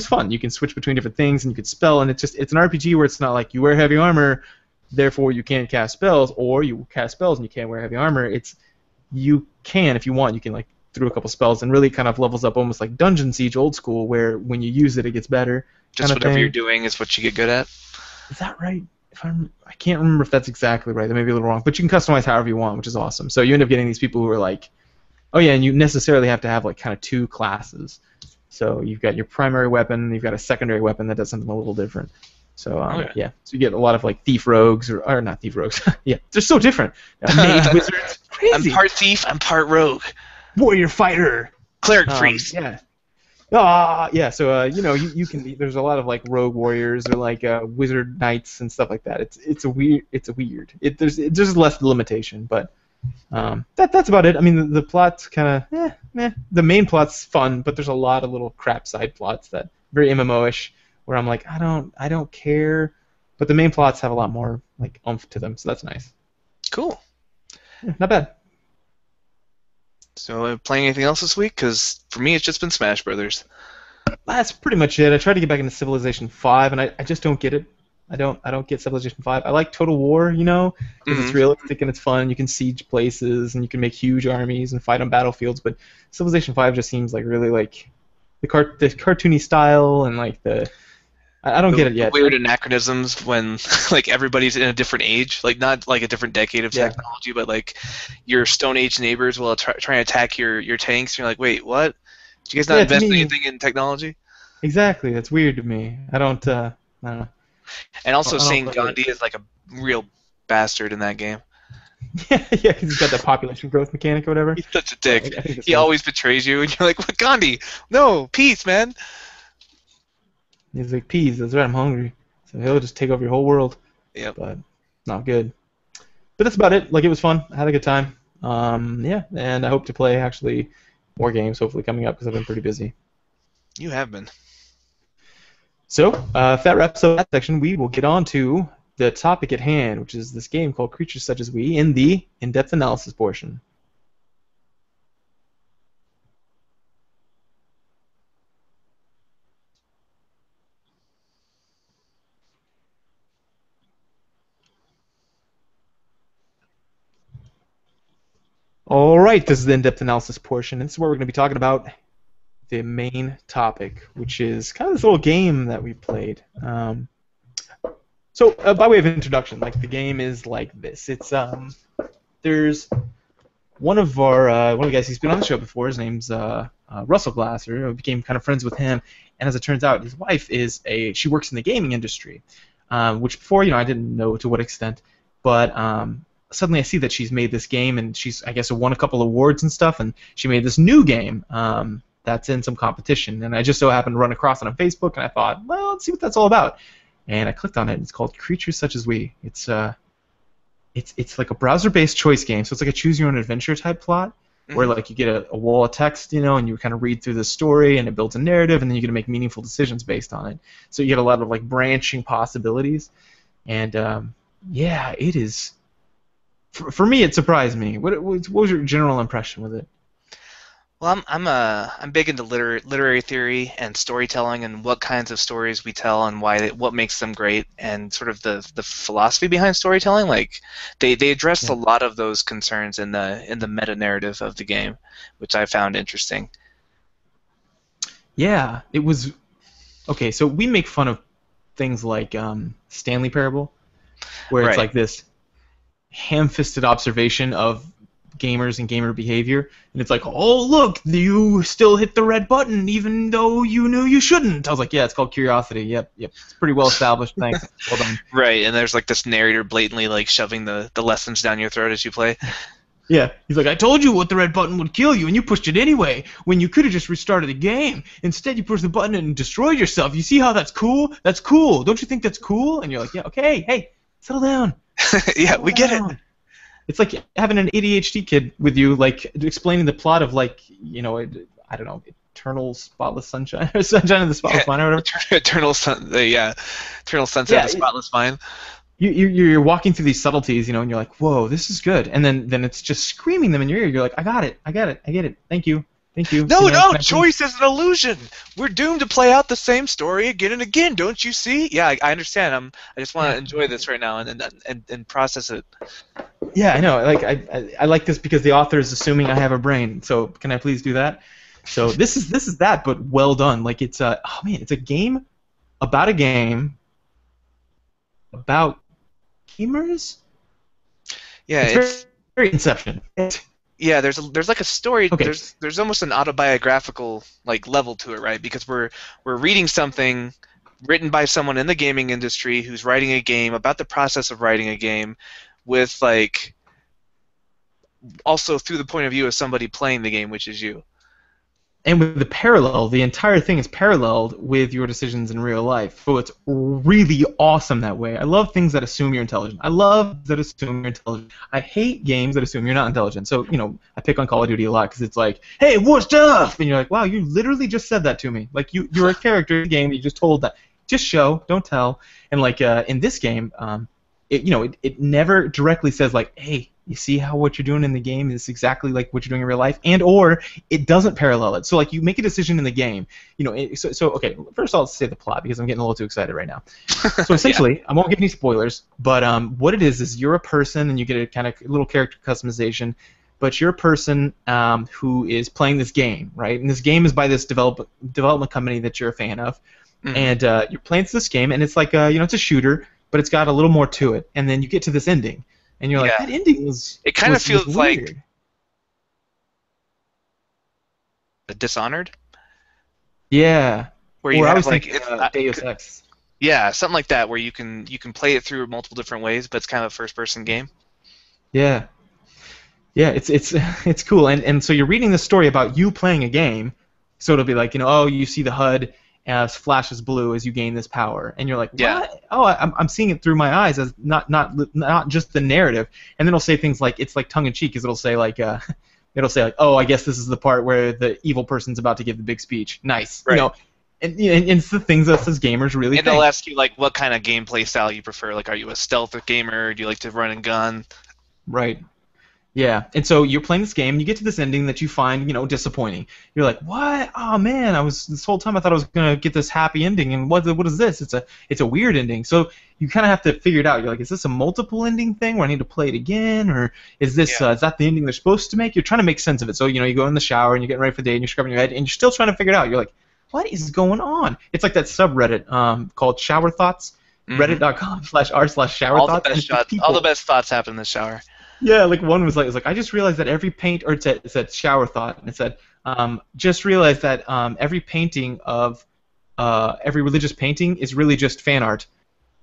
S1: fun. You can switch between different things and you can spell, and it's an RPG where it's not like you wear heavy armor, therefore you can't cast spells, or you cast spells and you can't wear heavy armor. It's you can, if you want, you can like through a couple spells and really kind of levels up almost like Dungeon Siege old school, where when you use it, it gets better.
S2: Just
S1: kind of
S2: whatever
S1: thing.
S2: you're doing is what you get good at.
S1: Is that right? I can't remember if that's exactly right. That may be a little wrong, but you can customize however you want, which is awesome. So you end up getting these people who are like, oh yeah, and you necessarily have to have like kind of two classes. So you've got your primary weapon, you've got a secondary weapon that does something a little different. So
S2: Okay.
S1: yeah, so you get a lot of like thief rogues or not thief rogues. Yeah, they're so different. Mage wizards,
S2: I'm
S1: crazy.
S2: part thief, I'm part rogue.
S1: Warrior fighter.
S2: Cleric priest.
S1: Yeah. Yeah. So you can be, there's a lot of like rogue warriors or like wizard knights and stuff like that. It's a weird. There's less limitation, but that's about it. I mean the plot's kind of The main plot's fun, but there's a lot of little crap side plots that very MMO-ish where I'm like I don't care, but the main plots have a lot more like oomph to them, so that's nice.
S2: Cool.
S1: Yeah, not bad.
S2: So, playing anything else this week? Because for me, it's just been Smash Brothers.
S1: That's pretty much it. I tried to get back into Civilization 5, and I just don't get it. I don't get Civilization 5. I like Total War, because it's realistic and it's fun. You can siege places and you can make huge armies and fight on battlefields. But Civilization 5 just seems like really like the cartoony style and like I don't get it yet.
S2: The weird anachronisms when like everybody's in a different age, like not like a different decade of technology, but like your Stone Age neighbors will try and attack your tanks. And you're like, wait, what? Did you guys not invest anything in technology?
S1: Exactly, that's weird to me. I don't know.
S2: And also,
S1: I don't
S2: saying
S1: play
S2: Gandhi is like a real bastard in that game.
S1: Yeah, because he's got that population growth mechanic or whatever.
S2: He's such a dick.
S1: I think
S2: He always betrays you, and you're like, what, Gandhi? No, peace, man.
S1: He's like, peas, that's right, I'm hungry. So he'll just take over your whole world.
S2: Yep.
S1: But not good. But that's about it. Like, it was fun. I had a good time. Yeah, and I hope to play actually more games hopefully coming up because I've been pretty busy.
S2: You have been.
S1: So, if that wraps up that section, we will get on to the topic at hand, which is this game called Creatures Such as We in the in-depth analysis portion. All right, this is the in-depth analysis portion. This is where we're going to be talking about the main topic, which is kind of this little game that we played. So, by way of introduction, like the game is like this. It's there's one of the guys who's been on the show before. His name's Russell Glasser. I became kind of friends with him, and as it turns out, his wife she works in the gaming industry, which before I didn't know to what extent, but suddenly I see that she's made this game, and she's I guess won a couple awards and stuff, and she made this new game that's in some competition, and I just so happened to run across it on Facebook, and I thought, well, let's see what that's all about, and I clicked on it. And it's called Creatures Such as We. It's like a browser-based choice game, so it's like a choose-your-own-adventure type plot, where like you get a wall of text, and you kind of read through the story, and it builds a narrative, and then you get to make meaningful decisions based on it. So you get a lot of like branching possibilities, and yeah, it is. For me, it surprised me. What was your general impression with it?
S2: Well, I'm big into literary theory and storytelling and what kinds of stories we tell and what makes them great and sort of the philosophy behind storytelling. Like they addressed a lot of those concerns in the meta narrative of the game, which I found interesting.
S1: Yeah, it was okay. So we make fun of things like Stanley Parable, where it's like this ham-fisted observation of gamers and gamer behavior, and it's like, oh look, you still hit the red button even though you knew you shouldn't. I was like, yeah, it's called curiosity. Yep, it's pretty well established. Thanks. Well done.
S2: Right, and there's like this narrator blatantly like shoving the lessons down your throat as you play.
S1: Yeah, he's like, I told you what the red button would kill you, and you pushed it anyway, when you could have just restarted the game. Instead, you pushed the button and destroyed yourself. You see how that's cool? That's cool. Don't you think that's cool? And you're like, yeah, okay, hey, settle down.
S2: Yeah, we get it.
S1: It's like having an ADHD kid with you, like explaining the plot of I don't know, Eternal Spotless Sunshine or Sunshine of the Spotless Mind or whatever.
S2: Eternal Sunset of the Spotless Mind.
S1: You're walking through these subtleties, and you're like, whoa, this is good, and then it's just screaming them in your ear. You're like, I got it, thank you.
S2: No, choice is an illusion. We're doomed to play out the same story again and again. Don't you see? Yeah, I understand. I just want to enjoy this right now and process it.
S1: Yeah, I know. Like I like this because the author is assuming I have a brain. So can I please do that? So this is that, but well done. Like it's it's a game about gamers.
S2: Yeah,
S1: it's very Inception.
S2: Yeah, there's like a story.
S1: Okay.
S2: There's almost an autobiographical like level to it, right? Because we're reading something written by someone in the gaming industry who's writing a game about the process of writing a game, with like also through the point of view of somebody playing the game, which is you.
S1: And with the entire thing is paralleled with your decisions in real life. So it's really awesome that way. I love things that assume you're intelligent. I love that assume you're intelligent. I hate games that assume you're not intelligent. So, I pick on Call of Duty a lot because it's like, hey, what's up? And you're like, wow, you literally just said that to me. Like, you're a character in the game, you just told that. Just show, don't tell. And like in this game, it never directly says like, hey, you see how what you're doing in the game is exactly like what you're doing in real life, and or it doesn't parallel it. So like you make a decision in the game, so okay. First I'll say the plot because I'm getting a little too excited right now. So essentially, I won't give any spoilers, but what it is you're a person and you get a kind of little character customization, but you're a person who is playing this game, right? And this game is by this development company that you're a fan of, and you're playing this game, and it's like it's a shooter, but it's got a little more to it, and then you get to this ending. And you're like, that ending was.
S2: It kind of feels
S1: weird.
S2: like Dishonored.
S1: Yeah.
S2: Where you have like
S1: Deus Ex.
S2: Yeah, something like that, where you can play it through multiple different ways, but it's kind of a first-person game.
S1: Yeah. Yeah, it's cool, and so you're reading the story about you playing a game, so it'll be like you see the HUD. Flashes blue as you gain this power, and you're like, what?
S2: Yeah.
S1: Oh, I'm seeing it through my eyes as not just the narrative. And then it'll say things like it's like tongue in cheek, because it'll say like, oh, I guess this is the part where the evil person's about to give the big speech. Nice,
S2: right.
S1: And it's the things us as gamers really.
S2: And they'll ask you like, what kind of gameplay style you prefer? Like, are you a stealth gamer? Do you like to run and gun?
S1: Right. Yeah, and so you're playing this game, and you get to this ending that you find, disappointing. You're like, "What? Oh man, I was this whole time I thought I was gonna get this happy ending, and what is this? It's a weird ending." So you kind of have to figure it out. You're like, "Is this a multiple ending thing where I need to play it again, or is that the ending they're supposed to make?" You're trying to make sense of it. So you go in the shower and you're getting ready for the day, and you're scrubbing your head, and you're still trying to figure it out. You're like, "What is going on?" It's like that subreddit called Shower Thoughts, reddit.com/r/shower thoughts, and it's just
S2: All
S1: people.
S2: the best thoughts happen in the shower.
S1: Yeah, like one was like, I just realized that every paint, or it said shower thought, and it said, just realized that every painting of every religious painting is really just fan art,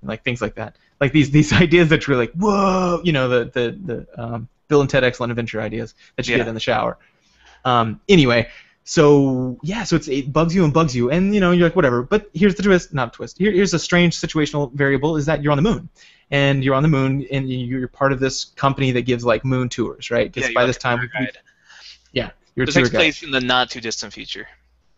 S1: like things like that, like these ideas that you're like, whoa, the Bill and Ted Excellent Adventure ideas that you get in the shower. Anyway, so yeah, so it bugs you and bugs you, and you're like whatever. But here's the twist, not a twist. Here's a strange situational variable: is that you're on the moon. And you're on the moon, and you're part of this company that gives like moon tours, right? Because by this time, yeah, you're a
S2: this
S1: tour
S2: takes
S1: guide.
S2: place in the not too distant future.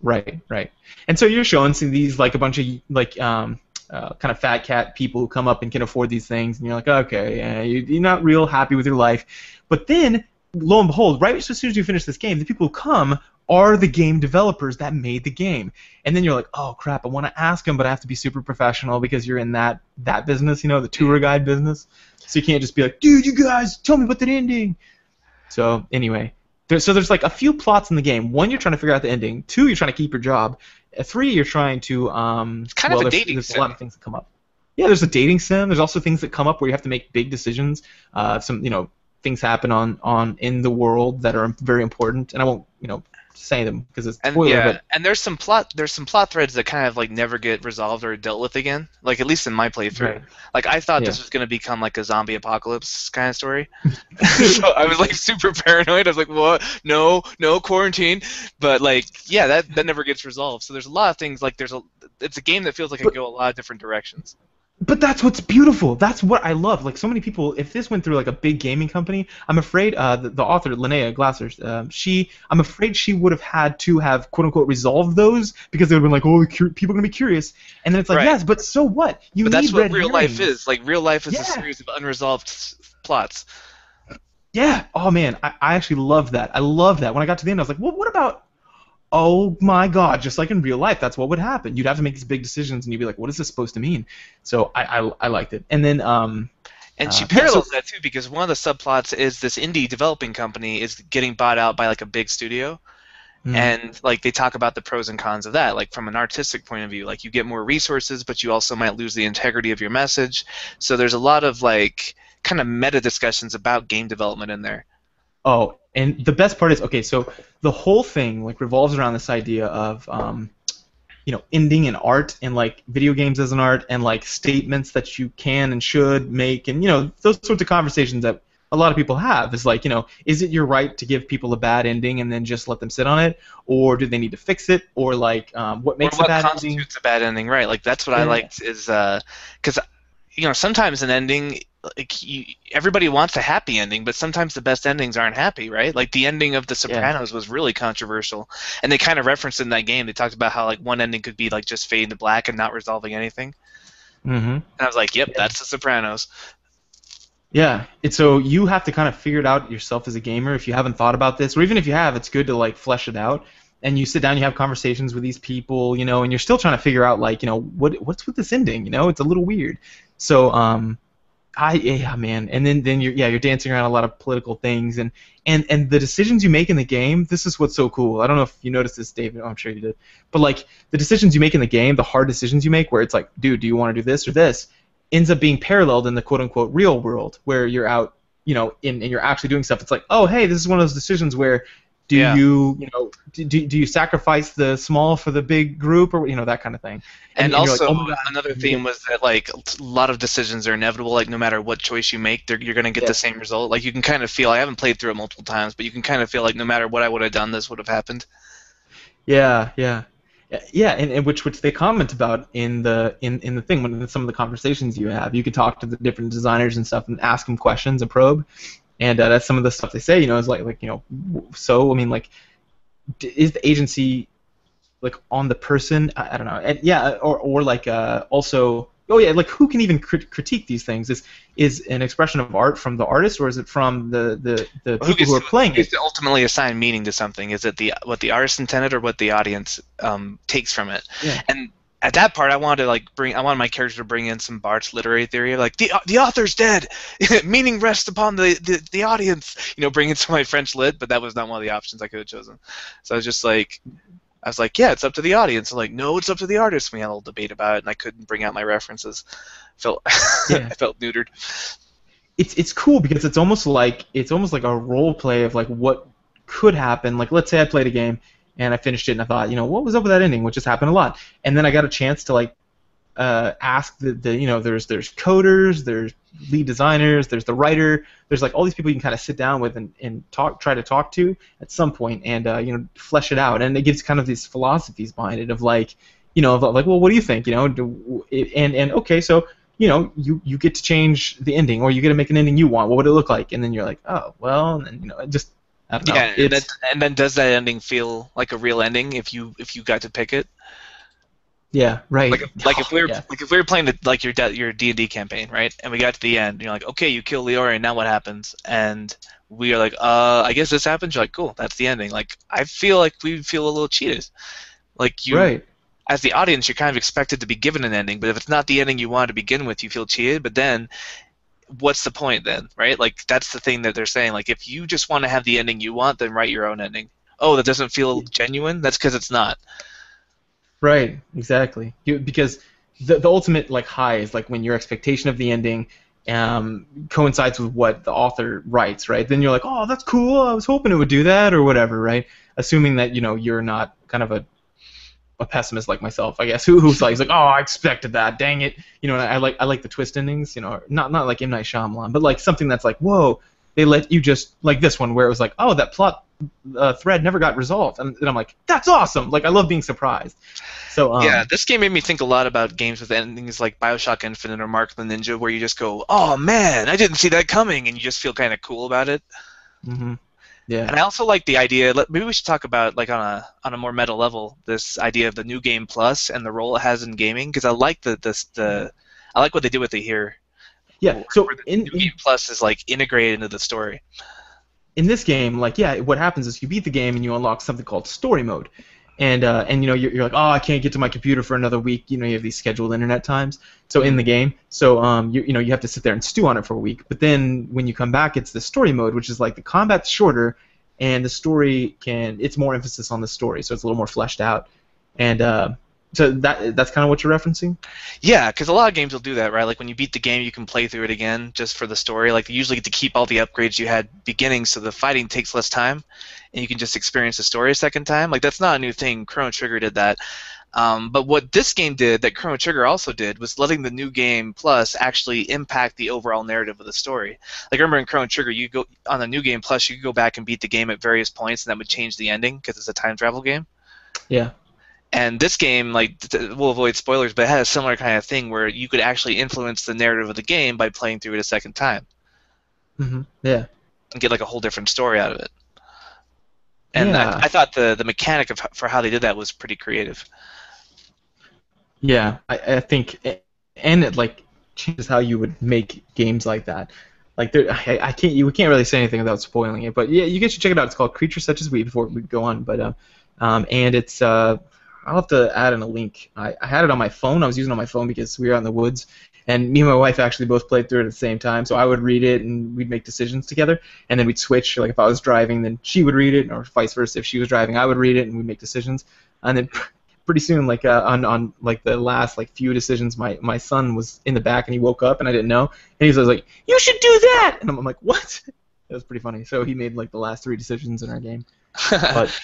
S1: Right, right. And so you're showing these like a bunch of like kind of fat cat people who come up and can afford these things, and you're like, okay, yeah, you're not real happy with your life. But then, lo and behold, right as soon as you finish this game, the people who come are the game developers that made the game. And then you're like, oh crap, I want to ask them, but I have to be super professional because you're in that business, the tour guide business. So you can't just be like, dude, you guys, tell me about that ending. So anyway, there's like a few plots in the game. One, you're trying to figure out the ending. Two, you're trying to keep your job. Three, you're trying to
S2: It's kind of a dating
S1: there's
S2: sim.
S1: a lot of things that come up. Yeah, there's a dating sim. There's also things that come up where you have to make big decisions. Things happen on in the world that are very important, and I won't say them because it's spoiler. But
S2: And there's some plot threads that kind of like never get resolved or dealt with again. Like at least in my playthrough.
S1: Right.
S2: Like I thought this was gonna become like a zombie apocalypse kind of story. So I was like super paranoid. I was like, what? No, quarantine. But like, yeah, that never gets resolved. So there's a lot of things like it's a game that feels like it could go a lot of different directions.
S1: But that's what's beautiful. That's what I love. Like so many people, if this went through like a big gaming company, I'm afraid the author Lynnea Glasser, I'm afraid she would have had to have quote unquote resolved those because they would have been like, oh, people are gonna be curious, and then it's like,
S2: Right.
S1: yes, but so what?
S2: But that's what
S1: red
S2: real life
S1: herrings.
S2: is. Like real life is a series of unresolved plots.
S1: Yeah. Oh man, I actually love that. I love that. When I got to the end, I was like, well, what about? Oh my God! Just like in real life, that's what would happen. You'd have to make these big decisions, and you'd be like, "What is this supposed to mean?" So I liked it. And then
S2: And she parallels that too because one of the subplots is this indie developing company is getting bought out by like a big studio, and like they talk about the pros and cons of that. Like from an artistic point of view, like you get more resources, but you also might lose the integrity of your message. So there's a lot of like kind of meta discussions about game development in there.
S1: Oh, and the best part is, okay, so the whole thing like revolves around this idea of ending in art and like video games as an art and like statements that you can and should make and those sorts of conversations that a lot of people have is like, is it your right to give people a bad ending and then just let them sit on it, or do they need to fix it, or like what makes a bad ending?
S2: What constitutes a bad ending, right? Like that's what I liked is because sometimes an ending, like everybody wants a happy ending, but sometimes the best endings aren't happy, right? Like the ending of The Sopranos was really controversial, and they kind of referenced it in that game. They talked about how like one ending could be like just fade to black and not resolving anything.
S1: Mm-hmm.
S2: And I was like, yep, that's The Sopranos.
S1: Yeah, so you have to kind of figure it out yourself as a gamer if you haven't thought about this, or even if you have, it's good to like flesh it out. And you sit down, you have conversations with these people, and you're still trying to figure out like, what's with this ending? It's a little weird. So yeah, man, and then you're dancing around a lot of political things, and the decisions you make in the game. This is what's so cool. I don't know if you noticed this, David. Oh, I'm sure you did. But like the decisions you make in the game, the hard decisions you make, where it's like, dude, do you want to do this or this, ends up being paralleled in the quote unquote real world, where you're out, and you're actually doing stuff. It's like, oh, hey, this is one of those decisions where do you sacrifice the small for the big group, or that kind of thing.
S2: And also,
S1: like, oh my God,
S2: another theme was that like a lot of decisions are inevitable. Like no matter what choice you make, you're going to get the same result. Like you can kind of feel. I haven't played through it multiple times, but you can kind of feel like no matter what I would have done, this would have happened.
S1: Yeah, and which they comment about in the thing when in some of the conversations you have. You can talk to the different designers and stuff and ask them questions and probe. And that's some of the stuff they say, is like so I mean, like, is the agency like on the person? I don't know, and yeah, or like also oh yeah, like who can even critique these things? Is an expression of art from the artist, or is it from the people who are
S2: Who
S1: playing
S2: gets
S1: it?
S2: to ultimately assign meaning to something? Is it the what the artist intended or what the audience takes from it?
S1: Yeah.
S2: And at that part, I wanted my character to bring in some Bart's literary theory, like the author's dead, meaning rests upon the audience. Bring in some of my French lit, but that was not one of the options I could have chosen. So I was like, yeah, it's up to the audience. I'm like, no, it's up to the artist. We had a little debate about it, and I couldn't bring out my references.
S1: Yeah.
S2: I felt neutered.
S1: It's cool because it's almost like a role play of like what could happen. Like let's say I played a game and I finished it and I thought, what was up with that ending, which has happened a lot. And then I got a chance to like ask there's coders, there's lead designers, there's the writer, there's like all these people you can kind of sit down with and try to talk to at some point and flesh it out. And it gives kind of these philosophies behind it of like, well, what do you think? And okay, so you get to change the ending, or you get to make an ending you want. What would it look like? And then you're like, oh, well, and then, it just, I don't know.
S2: Yeah, and then does that ending feel like a real ending if you got to pick it?
S1: Yeah, right.
S2: Like if we were playing your D&D campaign, right? And we got to the end, and you're like, okay, you kill Leori, and now what happens? And we are like, I guess this happens. You're like, cool, that's the ending. Like I feel like we feel a little cheated. Like
S1: Right.
S2: as the audience, you're kind of expected to be given an ending, but if it's not the ending you wanted to begin with, you feel cheated. But then, what's the point then, right? Like that's the thing that they're saying. Like if you just want to have the ending you want, then write your own ending. Oh, that doesn't feel genuine? That's because it's not.
S1: Right, exactly. Because the ultimate like high is like when your expectation of the ending coincides with what the author writes, right? Then you're like, oh, that's cool. I was hoping it would do that or whatever, right? Assuming that you're not kind of a pessimist like myself, I guess, who's like, he's like, oh, I expected that, dang it, and I like the twist endings, not like M. Night Shyamalan, but like something that's like, whoa, they let you just like this one where it was like, oh, that plot thread never got resolved, and I'm like, that's awesome, like I love being surprised. So
S2: Yeah, this game made me think a lot about games with endings like BioShock Infinite or Mark of the Ninja, where you just go, oh man, I didn't see that coming, and you just feel kind of cool about it.
S1: hmm yeah,
S2: And I also like the idea. Maybe we should talk about, like, on a more meta level, this idea of the new game plus and the role it has in gaming, because I like I like what they did with it here.
S1: yeah. So
S2: Where the new game plus is like integrated into the story.
S1: in this game, like, yeah, what happens is you beat the game and you unlock something called story mode, and you're like, oh, I can't get to my computer for another week. You have these scheduled internet times. So in the game, so you have to sit there and stew on it for a week. But then when you come back, it's the story mode, which is like the combat's shorter, and the story it's more emphasis on the story, so it's a little more fleshed out, and so that's kind of what you're referencing.
S2: Yeah, because a lot of games will do that, right? Like when you beat the game, you can play through it again just for the story. Like you usually get to keep all the upgrades you had beginning, so the fighting takes less time, and you can just experience the story a second time. Like that's not a new thing. Chrono Trigger did that. But what this game did, that Chrono Trigger also did, was letting the new game plus actually impact the overall narrative of the story. Like I remember in Chrono Trigger, you go on the new game plus, you could go back and beat the game at various points, and that would change the ending because it's a time travel game.
S1: Yeah.
S2: And this game, like, we'll avoid spoilers, but it had a similar kind of thing where you could actually influence the narrative of the game by playing through it a second time
S1: Yeah.
S2: and get like a whole different story out of it. And
S1: Yeah.
S2: I thought the mechanic for how they did that was pretty creative.
S1: Yeah. I think, and it like changes how you would make games like that. Like I can't we can't really say anything without spoiling it. But yeah, you guys should check it out. It's called Creatures Such as We before we go on. But and it's I'll have to add in a link. I had it on my phone. I was using it on my phone because we were out in the woods, and me and my wife actually both played through it at the same time. So I would read it, and we'd make decisions together, and then we'd switch. Like if I was driving, then she would read it, or vice versa. If she was driving, I would read it, and we'd make decisions. And then pretty soon, like on like the last like few decisions, my son was in the back, and he woke up, and I didn't know, and he was like, "You should do that," and I'm like, "What?" That was pretty funny. So he made like the last 3 decisions in our game, but.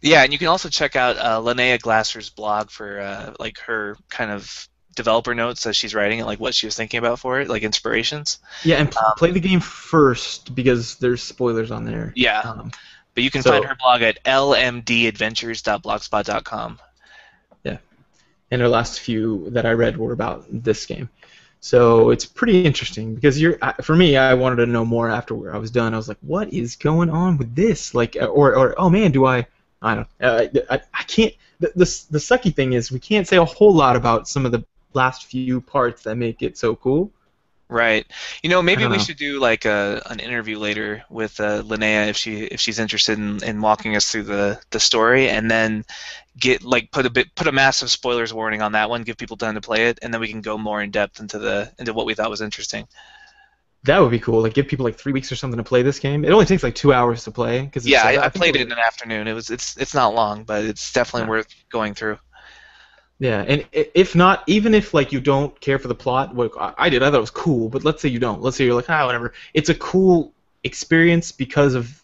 S2: Yeah, and you can also check out Lynnea Glasser's blog for like her kind of developer notes as she's writing it, like what she was thinking about for it, like inspirations.
S1: Yeah, and play the game first because there's spoilers on there.
S2: Yeah, but you can find her blog at lmdadventures.blogspot.com.
S1: Yeah, and her last few that I read were about this game. So it's pretty interesting because for me, I wanted to know more after I was done. I was like, what is going on with this? Like, or oh man, I don't. I can't. The sucky thing is we can't say a whole lot about some of the last few parts that make it so cool.
S2: Right.
S1: I
S2: Maybe
S1: don't
S2: we
S1: know.
S2: should do like an interview later with Linnea if she's interested in walking us through the story, and then get like put a massive spoilers warning on that one, give people time to play it, and then we can go more in depth into what we thought was interesting.
S1: That would be cool. Like give people like 3 weeks or something to play this game. It only takes like 2 hours to play because
S2: Yeah,
S1: it's
S2: I
S1: I think it
S2: played
S1: was
S2: it in an afternoon. It's not long, but it's definitely
S1: nah.
S2: worth going through.
S1: Yeah, and if not, even if like you don't care for the plot, what I did, I thought it was cool. But let's say you don't. Let's say you're like, whatever. It's a cool experience because of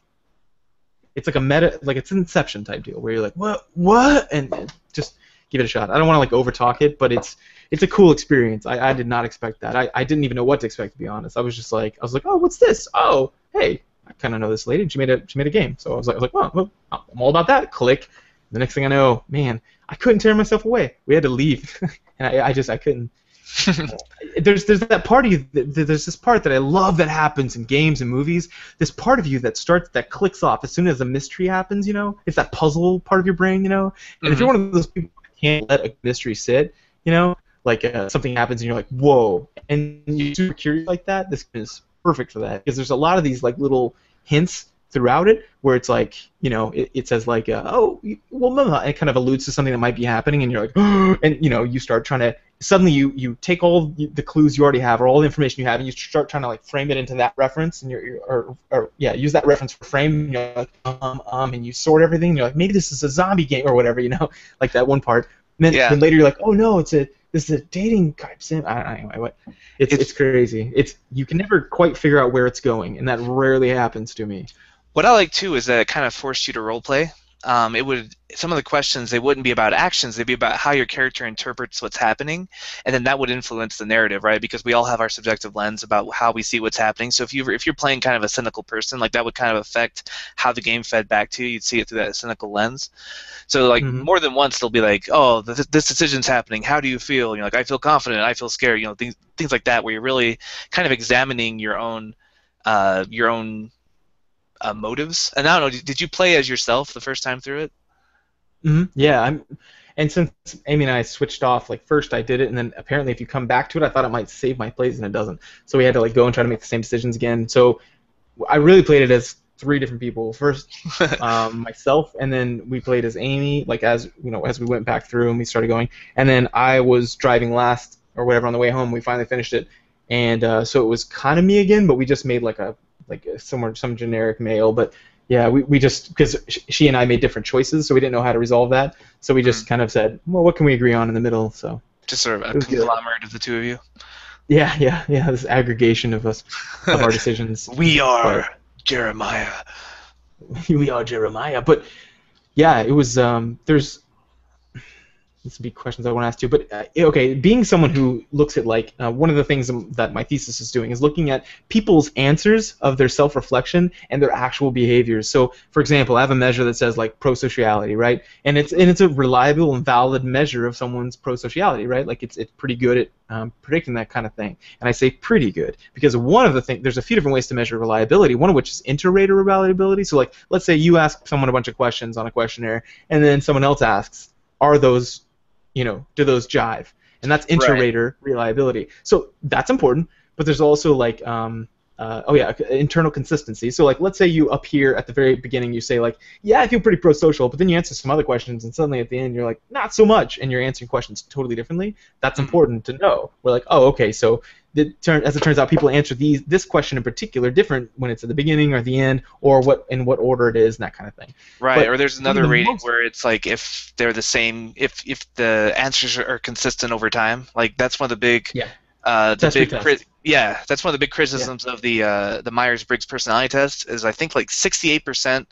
S1: it's like a meta, like it's an Inception type deal where you're like, what, and just give it a shot. I don't want to like overtalk it, but it's a cool experience. I did not expect that. I didn't even know what to expect, to be honest. I was like, oh, what's this? Oh, hey, I kind of know this lady. And she made a game. So I was like, well, I'm all about that. Click. The next thing I know, man, I couldn't tear myself away. We had to leave, and I couldn't. There's that part of you. There's this part that I love that happens in games and movies. This part of you that clicks off as soon as a mystery happens. It's that puzzle part of your brain. And if you're
S2: Hmm.
S1: one of those people who can't let a mystery sit, like something happens and you're like, whoa, and you're super curious like that. This is perfect for that because there's a lot of these like little hints throughout it where it's like it says like well no, it kind of alludes to something that might be happening and you're like and you start trying to suddenly you take all the clues you already have or all the information you have and you start trying to like frame it into that reference and or yeah, use that reference for frame and you're like and you sort everything and you're like, maybe this is a zombie game or whatever, like that one part. And then
S2: Yeah.
S1: later you're like, oh no, this is a dating type sim. Anyway, what? It's
S2: It's
S1: crazy. You can never quite figure out where it's going, and that rarely happens to me.
S2: What I like too is that it kind of forced you to role play. It would Some of the questions, they wouldn't be about actions; they'd be about how your character interprets what's happening, and then that would influence the narrative, right? Because we all have our subjective lens about how we see what's happening. So if you're playing kind of a cynical person, like that would kind of affect how the game fed back to you. You'd see it through that cynical lens. So like
S1: Hmm.
S2: more than once, they'll be like, "Oh, this decision's happening. How do you feel?" Like, "I feel confident. I feel scared." Things like that, where you're really kind of examining your own motives. And I don't know, did you play as yourself the first time through it?
S1: Yeah, and since Amy and I switched off, like first I did it, and then apparently if you come back to it, I thought it might save my plays, and it doesn't. So we had to like go and try to make the same decisions again. So I really played it as three different people. First, myself, and then we played as Amy, like as as we went back through and we started going, and then I was driving last or whatever on the way home. We finally finished it, and so it was kind of me again, but we just made some generic male, but. Yeah, we just because she and I made different choices, so we didn't know how to resolve that. So we
S2: Mm.
S1: just kind of said, well, what can we agree on in the middle? So
S2: Just sort of a
S1: it was good.
S2: conglomerate of the two of you.
S1: Yeah. This aggregation of us of our decisions,
S2: We
S1: but
S2: are Jeremiah.
S1: we are Jeremiah. But yeah, it was. There's some big questions I want to ask you. But okay, being someone who looks at like one of the things that my thesis is doing is looking at people's answers of their self-reflection and their actual behaviors. So, for example, I have a measure that says like prosociality, right? And it's a reliable and valid measure of someone's prosociality, right? Like it's pretty good at predicting that kind of thing. And I say pretty good because one of the things there's a few different ways to measure reliability. One of which is inter-rater reliability. So like let's say you ask someone a bunch of questions on a questionnaire, and then someone else asks, are those do those jive? And that's
S2: Right.
S1: inter-rater reliability. So that's important, but there's also like, internal consistency. So like, let's say you up here at the very beginning, you say like, yeah, I feel pretty pro-social, but then you answer some other questions, and suddenly at the end you're like, not so much, and you're answering questions totally differently. That's
S2: Mhm.
S1: important to know. We're like, oh, okay, so as it turns out, people answer this question in particular different when it's at the beginning or the end, or in what order it is, and that kind of thing.
S2: Right.
S1: But
S2: Or there's
S1: one of
S2: another
S1: the
S2: rating
S1: most
S2: where it's like if they're the same, if the answers are consistent over time. Like that's one of the big
S1: yeah, test retest.
S2: yeah, that's one of the big
S1: Yeah.
S2: criticisms of the Myers-Briggs personality test is I think like 68%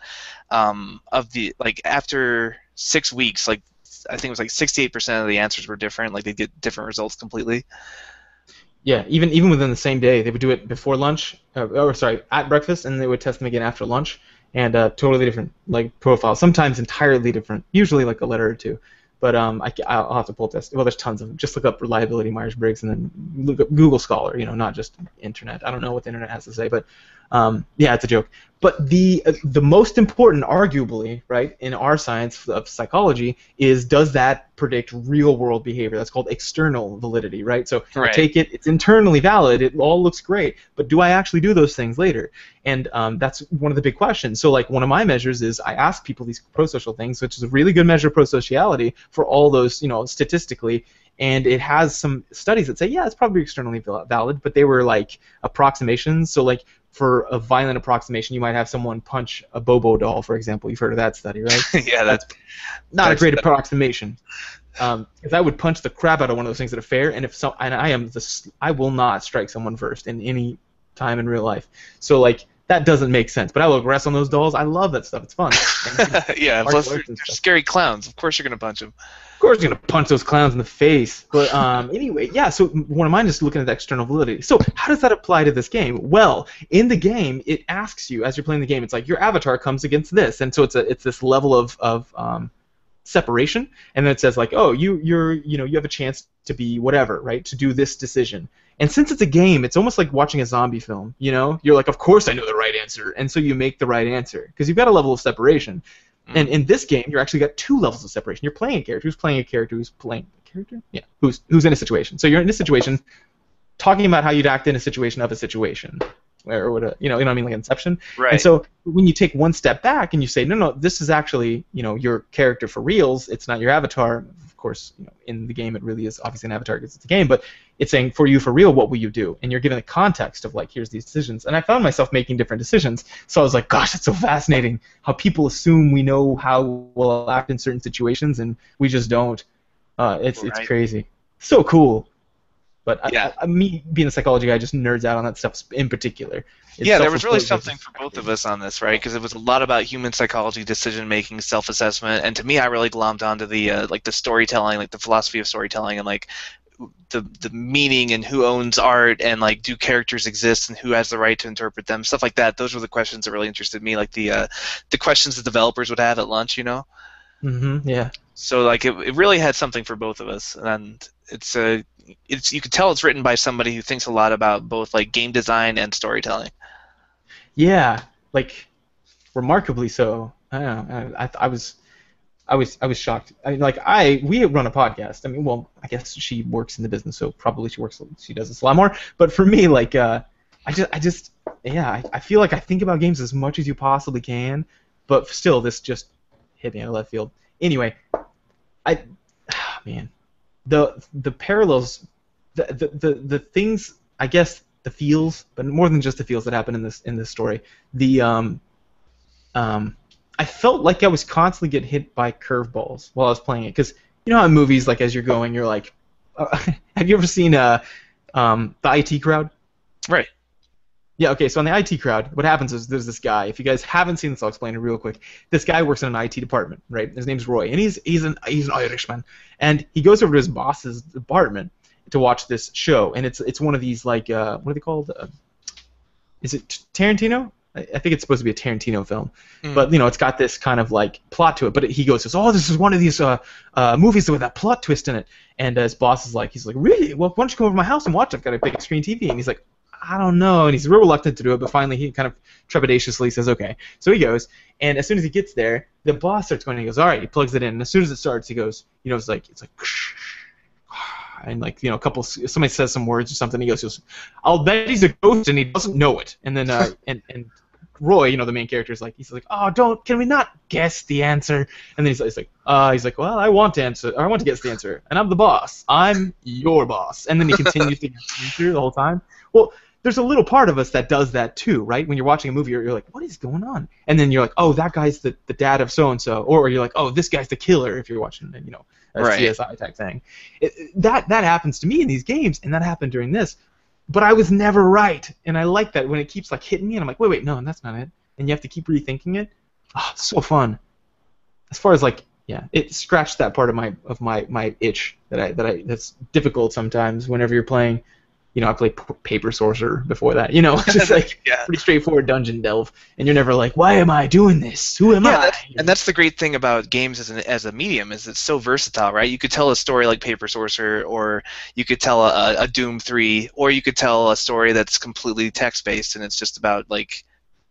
S2: of the like after 6 weeks, like I think it was like 68% of the answers were different. Like they get different results completely.
S1: Yeah, even within the same day, they would do it before lunch, or sorry, at breakfast, and they would test them again after lunch, and totally different like profiles. Sometimes entirely different. Usually like a letter or two, But I'll have to pull test. Well, there's tons of them. Just look up reliability Myers-Briggs and then look up Google Scholar. Not just internet. I don't know what the internet has to say, but yeah, it's a joke. But the most important, arguably, right, in our science of psychology is, does that predict real-world behavior? That's called external validity, right? So I take it, it's internally valid, it all looks great, but do I actually do those things later? And that's one of the big questions. So like one of my measures is I ask people these prosocial things, which is a really good measure of prosociality for all those, statistically. And it has some studies that say, yeah, it's probably externally valid, but they were like approximations. So like for a violent approximation, you might have someone punch a Bobo doll, for example. You've heard of that study, right?
S2: Yeah, that's
S1: not a great approximation. Because I would punch the crap out of one of those things at a fair, and I will not strike someone first in any time in real life. So like that doesn't make sense. But I will aggress on those dolls. I love that stuff. It's fun.
S2: Yeah, plus they're scary clowns. Of course you're gonna punch them.
S1: Of course you're going to punch those clowns in the face. But anyway, yeah, so one of mine is looking at the external validity. So how does that apply to this game? Well, in the game, it asks you, as you're playing the game, it's like your avatar comes against this. And so it's this level of separation. And then it says like, oh, you have a chance to be whatever, right, to do this decision. And since it's a game, it's almost like watching a zombie film, You're like, of course I know the right answer. And so you make the right answer because you've got a level of separation. And in this game, you're actually got two levels of separation. You're playing a character who's playing a character who's playing a character? Yeah, who's in a situation. So you're in a situation, talking about how you'd act in a situation of a situation. Or what you know what I mean, like Inception.
S2: Right.
S1: And so when you take one step back and you say, no, this is actually, your character for reals. It's not your avatar. Of course, in the game it really is obviously an avatar because it's a game, but it's saying for you for real, what will you do? And you're given the context of like, here's these decisions. And I found myself making different decisions. So I was like, gosh, it's so fascinating how people assume we know how we'll act in certain situations and we just don't. It's crazy. So cool. But
S2: yeah.
S1: Me being a psychology guy just nerds out on that stuff in particular.
S2: Yeah, there was really something for both of us on this, right? Because it was a lot about human psychology, decision-making, self-assessment, and to me, I really glommed onto the the storytelling, like the philosophy of storytelling, and like the meaning and who owns art, and like do characters exist and who has the right to interpret them, stuff like that. Those were the questions that really interested me, like the questions the developers would have at lunch,
S1: Mm-hmm. Yeah.
S2: So like it really had something for both of us, and it's you could tell it's written by somebody who thinks a lot about both like game design and storytelling.
S1: Yeah, like remarkably so. I don't know. I was shocked. We run a podcast. I mean, well, I guess she works in the business, so probably she does this a lot more. But for me, like, I feel like I think about games as much as you possibly can, but still, this just hit me out of left field. Anyway, man. The parallels, the things, I guess, the feels, but more than just the feels that happen in this story. I felt like I was constantly getting hit by curveballs while I was playing it, because how in movies, like as you're going, you're like, have you ever seen the IT Crowd?
S2: Right.
S1: Yeah, okay, so on the IT Crowd, what happens is there's this guy. If you guys haven't seen this, I'll explain it real quick. This guy works in an IT department, right? His name's Roy, and he's an Irishman. And he goes over to his boss's apartment to watch this show, and it's one of these, like, what are they called? Is it Tarantino? I think it's supposed to be a Tarantino film. But, it's got this kind of, like, plot to it. But he says, oh, this is one of these movies with that plot twist in it. And his boss is like, really? Well, why don't you come over to my house and watch it? I've got a big screen TV. And he's like, I don't know, and he's real reluctant to do it, but finally he kind of trepidatiously says, okay. So he goes, and as soon as he gets there, the boss starts going, and he goes, all right, he plugs it in, and as soon as it starts, he goes, it's like, and like, somebody says some words or something, he goes, I'll bet he's a ghost, and he doesn't know it, and then, and Roy, the main character, he's like, oh, can we not guess the answer? And then he's like, well, I want to guess the answer, and I'm the boss. I'm your boss. And then he continues to guess the answer the whole time. Well, there's a little part of us that does that too, right? When you're watching a movie, you're like, what is going on? And then you're like, oh, that guy's the dad of so-and-so. Or you're like, oh, this guy's the killer if you're watching, a CSI type thing. That happens to me in these games, and that happened during this. But I was never right, and I like that when it keeps like hitting me, and I'm like, wait, no, that's not it. And you have to keep rethinking it. Oh, so fun. As far as it scratched that part of my itch that's difficult sometimes whenever you're playing. I played Paper Sorcerer before that. Just like
S2: Yeah.
S1: pretty straightforward dungeon delve, and you're never like, why am I doing this? Who am
S2: Yeah,
S1: I?
S2: that's the great thing about games as a medium is it's so versatile, right? You could tell a story like Paper Sorcerer, or you could tell a Doom 3, or you could tell a story that's completely text-based and it's just about like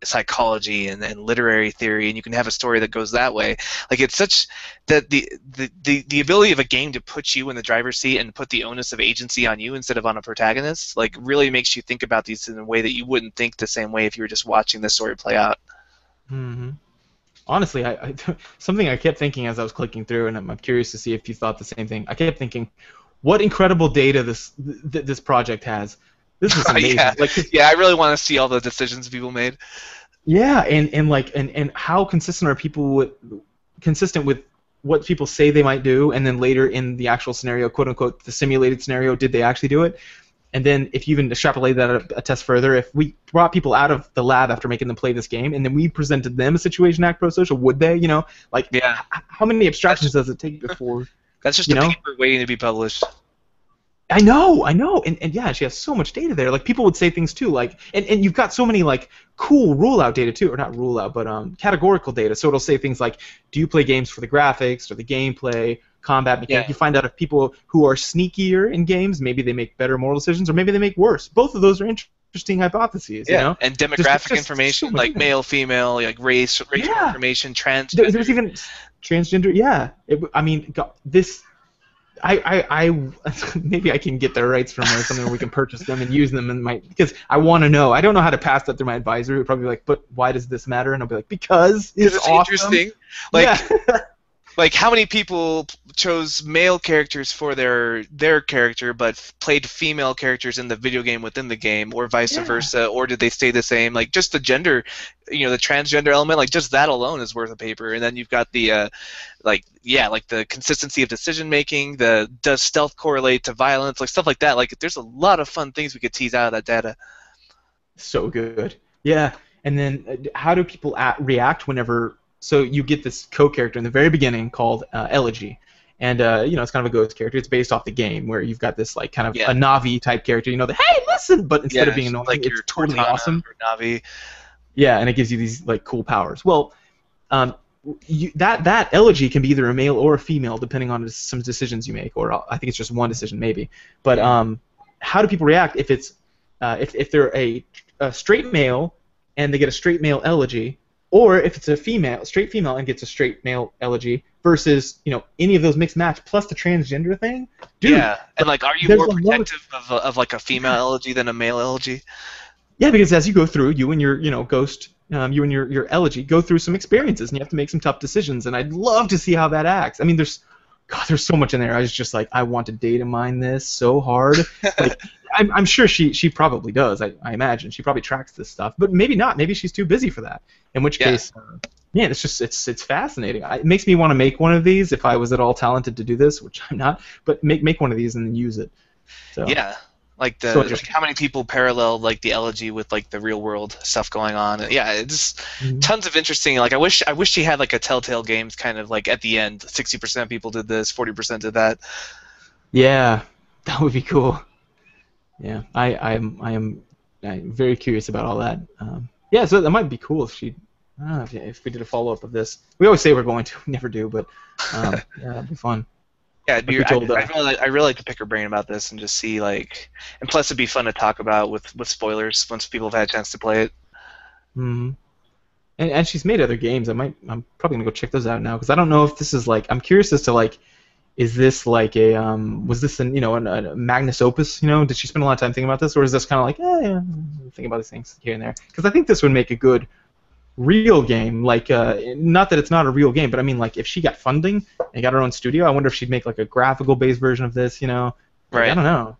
S2: psychology and literary theory, and you can have a story that goes that way. Like it's such that the ability of a game to put you in the driver's seat and put the onus of agency on you instead of on a protagonist, like really makes you think about these in a way that you wouldn't think the same way if you were just watching the story play out.
S1: Hmm. Honestly, something I kept thinking as I was clicking through, and I'm curious to see if you thought the same thing. I kept thinking, what incredible data this project has. This is amazing.
S2: Yeah,
S1: Like,
S2: yeah, I really want to see all the decisions people made.
S1: yeah, and how consistent are people consistent with what people say they might do, and then later in the actual scenario, quote unquote, the simulated scenario, did they actually do it? And then if you even extrapolate that a test further, if we brought people out of the lab after making them play this game, and then we presented them a situation act pro-social, would they? Like,
S2: Yeah,
S1: how many abstractions does it take before,
S2: that's just
S1: you
S2: a
S1: know?
S2: paper waiting to be published.
S1: I know, and yeah, she has so much data there. Like people would say things too, like, and you've got so many like cool rule out data too, or not rule out, but categorical data. So it'll say things like, do you play games for the graphics or the gameplay, combat mechanic?
S2: Yeah,
S1: You find out if people who are sneakier in games, maybe they make better moral decisions, or maybe they make worse. Both of those are interesting hypotheses.
S2: yeah, and demographic
S1: Just so
S2: information
S1: much
S2: like
S1: data.
S2: male, female, like racial
S1: Yeah,
S2: information,
S1: there's
S2: transgender.
S1: even transgender. Yeah, I mean, this. I maybe I can get their rights from or something where we can purchase them and use them because I want to know. I don't know how to pass that through my advisor. Who'd probably be like, but why does this matter? And I'll be like, because it's awesome.
S2: Interesting. Like,
S1: Yeah.
S2: like how many people chose male characters for their character, but played female characters in the video game within the game, or vice
S1: Yeah.
S2: versa, or did they stay the same? Like just the gender, the transgender element, like just that alone is worth a paper. And then you've got the like the consistency of decision making, does stealth correlate to violence, like stuff like that. Like there's a lot of fun things we could tease out of that data.
S1: So good. Yeah. And then how do people react whenever? So you get this co-character in the very beginning called Elegy. And it's kind of a ghost character. It's based off the game where you've got this like kind of a Navi type character. The hey, listen, but instead of being annoying,
S2: like
S1: it's
S2: your
S1: totally
S2: Cortana
S1: awesome.
S2: or Navi.
S1: Yeah, and it gives you these like cool powers. Well, that Elegy can be either a male or a female depending on some decisions you make, or I think it's just one decision maybe. But how do people react if it's if they're a straight male and they get a straight male Elegy, or if it's a straight female and gets a straight male Elegy versus any of those mixed match plus the transgender thing? Dude,
S2: yeah, and like, are you more protective of like a female Elegy than a male Elegy?
S1: Yeah, because as you go through, you and your ghost, you and your Elegy go through some experiences, and you have to make some tough decisions. And I'd love to see how that acts. I mean, there's so much in there. I was just like, I want to data mine this so hard. Like, I'm sure she probably does. I imagine she probably tracks this stuff, but maybe not. Maybe she's too busy for that. In which case, man, it's fascinating. It makes me want to make one of these if I was at all talented to do this, which I'm not. But make one of these and then use it. So.
S2: Yeah. Like how many people paralleled like the Elegy with like the real world stuff going on? And, yeah, it's tons of interesting. Like I wish she had like a Telltale Games kind of like at the end. 60% of people did this, 40% did that.
S1: Yeah, that would be cool. Yeah, I am very curious about all that. Yeah, so that might be cool if we did a follow up of this. We always say we're going to, we never do, but yeah, that'd be fun.
S2: Yeah, I really like to pick her brain about this and just see and plus it'd be fun to talk about with spoilers once people have had a chance to play it.
S1: Mm-hmm. And she's made other games. I'm probably gonna go check those out now because I don't know if this is I'm curious as to is this like a was this a magnus opus? Did she spend a lot of time thinking about this, or is this kind of yeah, thinking about these things here and there? Because I think this would make a good real game, not that it's not a real game, but I mean if she got funding and got her own studio, I wonder if she'd make a graphical based version of this,
S2: Right.
S1: I don't know.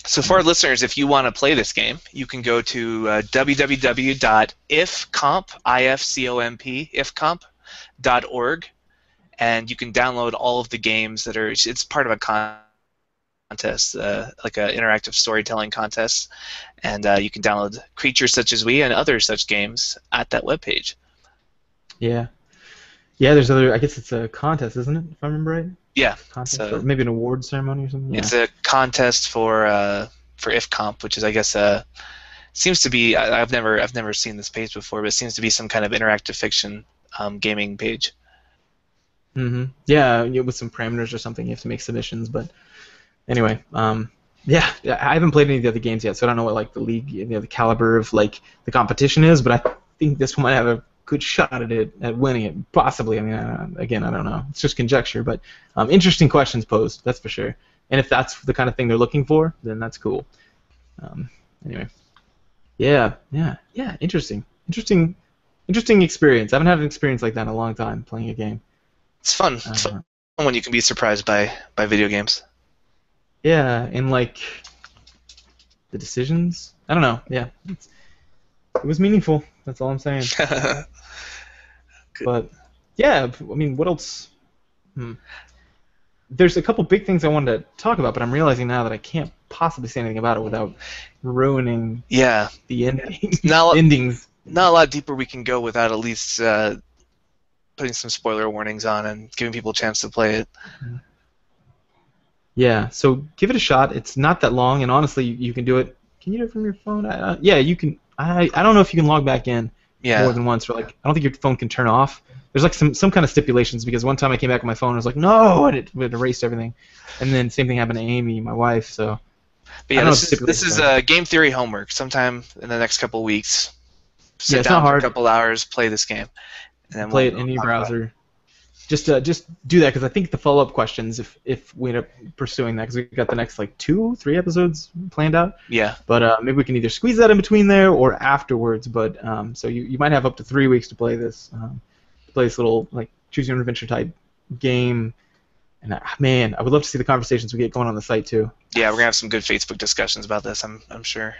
S2: So for our listeners, if you want to play this game, you can go to www.ifcomp.org, and you can download all of the games that are. It's part of a contest, like an interactive storytelling contest, and you can download Creatures Such as We and other such games at that webpage.
S1: Yeah, there's other. I guess it's a contest, isn't it? If I remember right.
S2: Yeah.
S1: Contest or maybe an award ceremony or something.
S2: It's
S1: Yeah.
S2: a contest for IFComp, which is I guess seems to be I've never seen this page before, but it seems to be some kind of interactive fiction gaming page.
S1: Yeah, with some parameters or something, you have to make submissions. But anyway, yeah, I haven't played any of the other games yet, so I don't know what like the league, the caliber of like the competition is. But I think this one might have a good shot at it, at winning it, possibly. I mean, again, I don't know. It's just conjecture, but interesting questions posed, that's for sure. And if that's the kind of thing they're looking for, then that's cool. Anyway, yeah. Interesting experience. I haven't had an experience like that in a long time playing a game.
S2: It's fun. It's fun when you can be surprised by video games.
S1: Yeah, and like the decisions. I don't know. Yeah, it was meaningful. That's all I'm saying. But yeah, I mean, what else? There's a couple big things I wanted to talk about, but I'm realizing now that I can't possibly say anything about it without ruining the ending. Endings.
S2: Not a lot deeper we can go without at least putting some spoiler warnings on and giving people a chance to play it.
S1: Yeah, so give it a shot. It's not that long, and honestly, you can do it. Can you do it from your phone? Yeah, you can. I don't know if you can log back in more than once. Or like, I don't think your phone can turn off. There's like some kind of stipulations, because one time I came back on my phone and I was like, no, and it erased everything. And then same thing happened to Amy, my wife. So.
S2: But yeah, this is game theory homework. Sometime in the next couple weeks, sit
S1: it's
S2: down
S1: not hard.
S2: for a couple hours, play this game, and then
S1: play it in your browser. Just do that, because I think the follow-up questions, if we end up pursuing that, because we got the next like 2-3 episodes planned out.
S2: Yeah.
S1: But maybe we can either squeeze that in between there or afterwards. But so you might have up to 3 weeks to play this little like choose your own adventure type game. And man, I would love to see the conversations we get going on the site too.
S2: Yeah, we're gonna have some good Facebook discussions about this. I'm sure.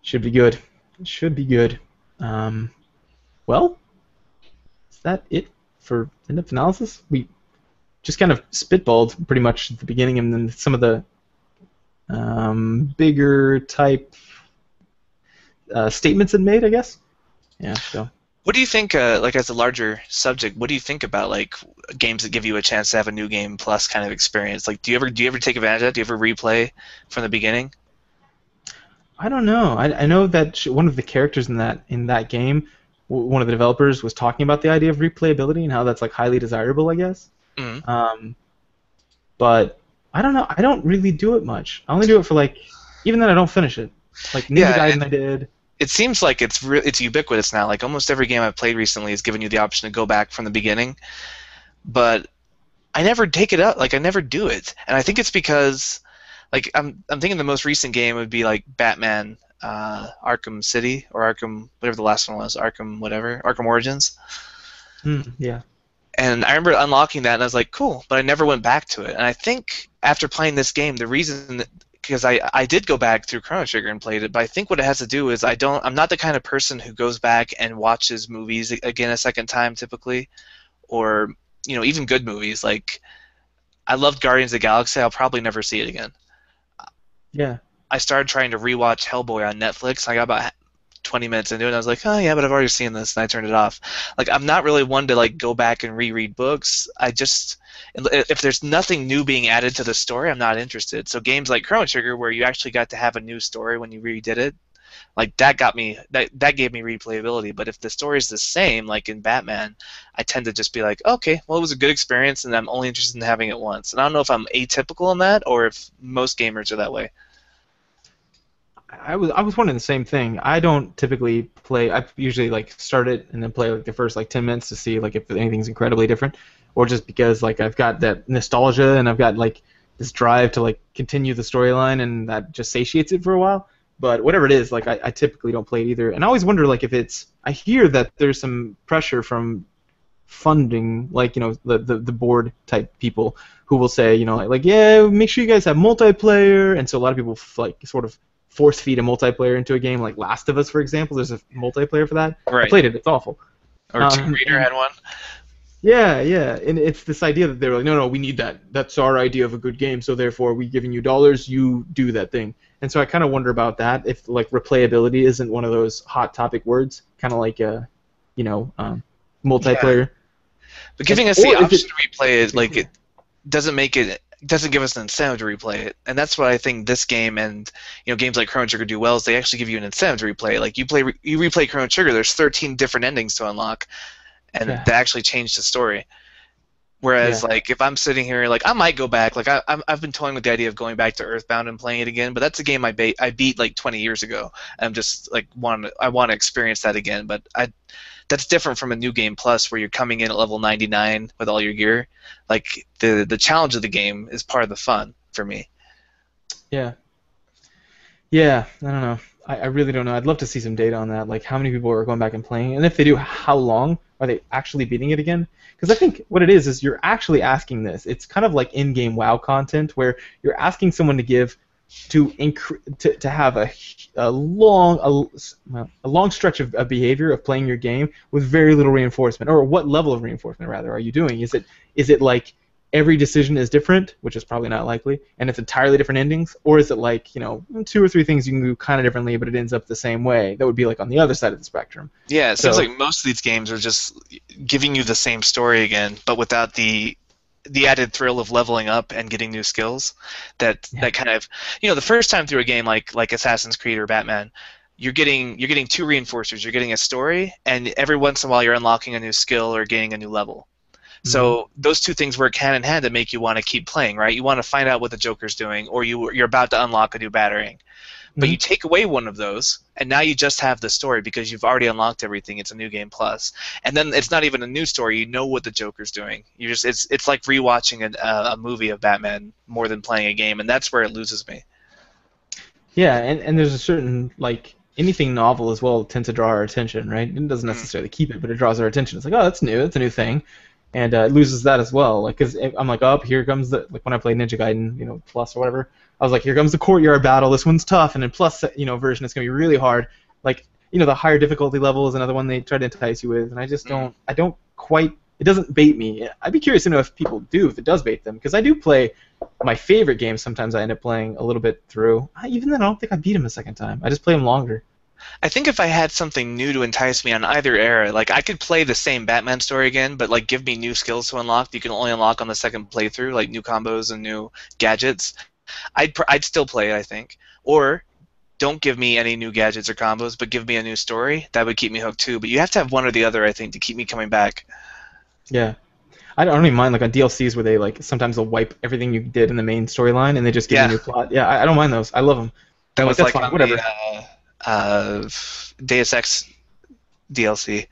S1: Should be good. Should be good. Well, is that it for in-depth analysis? We just kind of spitballed pretty much at the beginning, and then some of the bigger type statements it made, I guess. Yeah. So.
S2: What do you think, like as a larger subject, what do you think about like games that give you a chance to have a new game plus kind of experience? Like, do you ever take advantage of that? Do you ever replay from the beginning?
S1: I don't know. I know that one of the characters in that game, one of the developers was talking about the idea of replayability and how that's like highly desirable, I guess.
S2: Mm-hmm.
S1: But I don't know. I don't really do it much. I only do it for like, even then I don't finish it. Like Ninja Gaiden I did.
S2: It seems like it's ubiquitous now. Like almost every game I've played recently has given you the option to go back from the beginning, but I never take it up. Like I never do it, and I think it's because, like I'm thinking the most recent game would be like Batman, Arkham City or Arkham whatever the last one was, Arkham Origins.
S1: Yeah.
S2: And I remember unlocking that, and I was like, cool, but I never went back to it. And I think after playing this game, the reason because I did go back through Chrono Trigger and played it, but I think what it has to do is I'm not the kind of person who goes back and watches movies again a second time typically, or even good movies. Like I loved Guardians of the Galaxy. I'll probably never see it again.
S1: Yeah.
S2: I started trying to rewatch Hellboy on Netflix. I got about 20 minutes into it, and I was like, oh yeah, but I've already seen this, and I turned it off. Like I'm not really one to like go back and reread books. If there's nothing new being added to the story, I'm not interested. So games like Chrono Trigger, where you actually got to have a new story when you redid it, like that gave me replayability. But if the story is the same, like in Batman, I tend to just be like, okay, well it was a good experience, and I'm only interested in having it once. And I don't know if I'm atypical in that, or if most gamers are that way.
S1: I was wondering the same thing. I don't typically play. I usually like start it and then play like the first like 10 minutes to see like if anything's incredibly different, or just because like I've got that nostalgia and I've got like this drive to like continue the storyline, and that just satiates it for a while. But whatever it is, like I typically don't play it either. And I always wonder like if I hear that there's some pressure from funding, like the board type people who will say like yeah, make sure you guys have multiplayer, and so a lot of people like sort of force feed a multiplayer into a game, like Last of Us, for example. There's a multiplayer for that.
S2: Right.
S1: I played it. It's awful.
S2: Or Tomb Raider had one.
S1: Yeah, and it's this idea that they're like, no, we need that. That's our idea of a good game, so therefore we giving you dollars, you do that thing. And so I kind of wonder about that, if like replayability isn't one of those hot topic words, kind of like multiplayer.
S2: Yeah. But giving us the option to replay it, like doesn't give us an incentive to replay it, and that's what I think this game and games like Chrono Trigger do well is they actually give you an incentive to replay it. Like you replay Chrono Trigger, there's 13 different endings to unlock, and
S1: Yeah.
S2: that actually changed the story. Whereas
S1: Yeah.
S2: like if I'm sitting here, like I might go back, like I've been toying with the idea of going back to Earthbound and playing it again, but that's a game I beat like 20 years ago. I'm just like I want to experience that again, but I that's different from a new game plus where you're coming in at level 99 with all your gear. Like the challenge of the game is part of the fun for me.
S1: Yeah. Yeah, I don't know. I really don't know. I'd love to see some data on that, like how many people are going back and playing, and if they do, how long are they actually beating it again? Because I think what it is you're actually asking this. It's kind of like in-game WoW content where you're asking someone to give to have a long stretch of behavior of playing your game with very little reinforcement, or what level of reinforcement rather are you doing? Is it like every decision is different, which is probably not likely, and it's entirely different endings, or is it like two or three things you can do kind of differently, but it ends up the same way? That would be like on the other side of the spectrum.
S2: Yeah, it seems
S1: So
S2: like most of these games are just giving you the same story again, but without the added thrill of leveling up and getting new skills.
S1: yeah,
S2: That kind of the first time through a game like Assassin's Creed or Batman, you're getting two reinforcers. You're getting a story, and every once in a while you're unlocking a new skill or gaining a new level.
S1: hmm
S2: So those two things work hand in hand to make you want to keep playing, right? You want to find out what the Joker's doing, or you're about to unlock a new battering. But
S1: hmm
S2: you take away one of those, and now you just have the story because you've already unlocked everything. It's a new game plus, and then it's not even a new story. You know what the Joker's doing. You just it's like rewatching a movie of Batman more than playing a game, and that's where it loses me.
S1: yeah, and there's a certain like anything novel as well tends to draw our attention, right? It doesn't
S2: Mm.
S1: necessarily keep it, but it draws our attention. It's like, oh, that's new, that's a new thing, and it loses that as well. Like, cause I'm like, oh, here comes the like when I played Ninja Gaiden, Plus or whatever. I was like, here comes the courtyard battle. This one's tough, and then Plus, version it's gonna be really hard. Like, the higher difficulty level is another one they try to entice you with, and
S2: Mm.
S1: I don't quite. It doesn't bait me. I'd be curious to know if people do, if it does bait them, because I do play my favorite games. Sometimes I end up playing a little bit through. Even then, I don't think I beat him a second time. I just play him longer.
S2: I think if I had something new to entice me on either era, like I could play the same Batman story again, but like give me new skills to unlock. You can only unlock on the second playthrough, like new combos and new gadgets. I'd still play it, I think. Or don't give me any new gadgets or combos, but give me a new story. That would keep me hooked too. But you have to have one or the other, I think, to keep me coming back.
S1: Yeah. I don't even mind like on DLCs where they like sometimes they'll wipe everything you did in the main storyline and they just give you a
S2: Yeah,
S1: new plot. Yeah, I don't mind those. I love them. I'm
S2: that
S1: like
S2: was
S1: that's
S2: like
S1: fine,
S2: on the
S1: whatever.
S2: uh, Deus Ex DLC.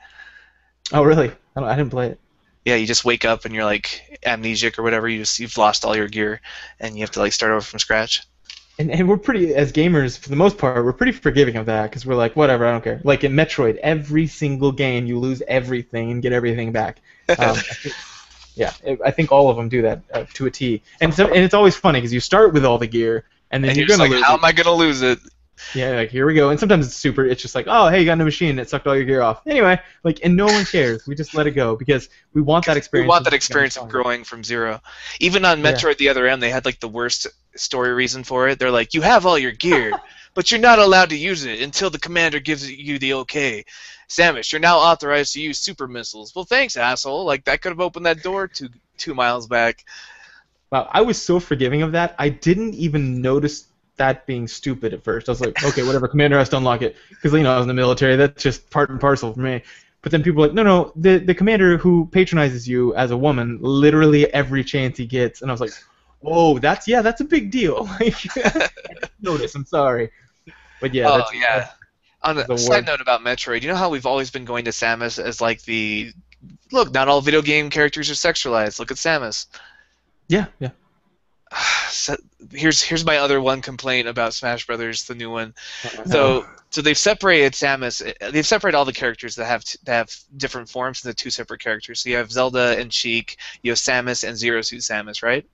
S1: Oh really? I didn't play it.
S2: Yeah, you just wake up and you're like amnesic or whatever. You've lost all your gear and you have to like start over from scratch.
S1: And we're pretty as gamers for the most part. We're pretty forgiving of that because we're like whatever. I don't care. Like in Metroid, every single game you lose everything and get everything back. I think, yeah, I think all of them do that to a T. And it's always funny because you start with all the gear and then
S2: And
S1: you're
S2: you're just
S1: gonna
S2: like,
S1: lose
S2: how
S1: it.
S2: am I gonna lose it?
S1: Yeah, like here we go. And sometimes it's super. It's just like, oh, hey, you got a new machine that sucked all your gear off. Anyway, like, and no one cares. We just let it go because we want that
S2: Because we
S1: experience
S2: want
S1: of
S2: that
S1: just getting
S2: experience of
S1: stronger.
S2: growing from zero. Even on
S1: Yeah.
S2: Metroid the Other M, they had like the worst story reason for it. They're like, you have all your gear, but you're not allowed to use it until the commander gives you the okay. Samus, you're now authorized to use super missiles. Well, thanks, asshole. Like that could have opened that door 2 miles back.
S1: Wow, I was so forgiving of that. I didn't even notice that being stupid at first. I was like, okay, whatever. Commander has to unlock it because I was in the military. That's just part and parcel for me. But then people were like, no, no, the commander who patronizes you as a woman literally every chance he gets, and I was like, oh, that's a big deal. Like, I didn't notice. I'm sorry, but yeah,
S2: Oh
S1: that's
S2: yeah. On a
S1: the
S2: side
S1: word.
S2: note about Metroid, you know how we've always been going to Samus as like the look, not all video game characters are sexualized. Look at Samus.
S1: Yeah, yeah.
S2: So here's my other one complaint about Smash Brothers, the new one.
S1: No.
S2: So they've separated Samus. They've separated all the characters that have different forms into two separate characters. So you have Zelda and Sheik, you have Samus and Zero Suit Samus, right?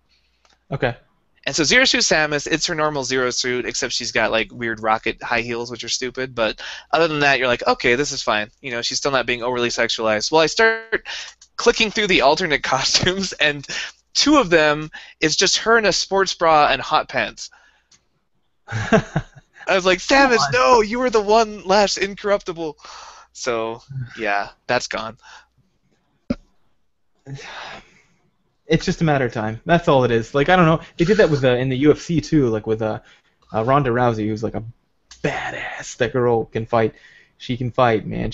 S1: Okay.
S2: And so Zero Suit Samus, it's her normal Zero Suit, except she's got like weird rocket high heels, which are stupid. But other than that, you're like, okay, this is fine. She's still not being overly sexualized. Well, I start clicking through the alternate costumes, and two of them is just her in a sports bra and hot pants. I was like,
S1: Come
S2: Samus,
S1: on.
S2: no, you were the one last incorruptible. So yeah, that's gone.
S1: It's just a matter of time. That's all it is. Like, I don't know. They did that with in the UFC too, like with Ronda Rousey, who's like a badass. That girl can fight. She can fight, man.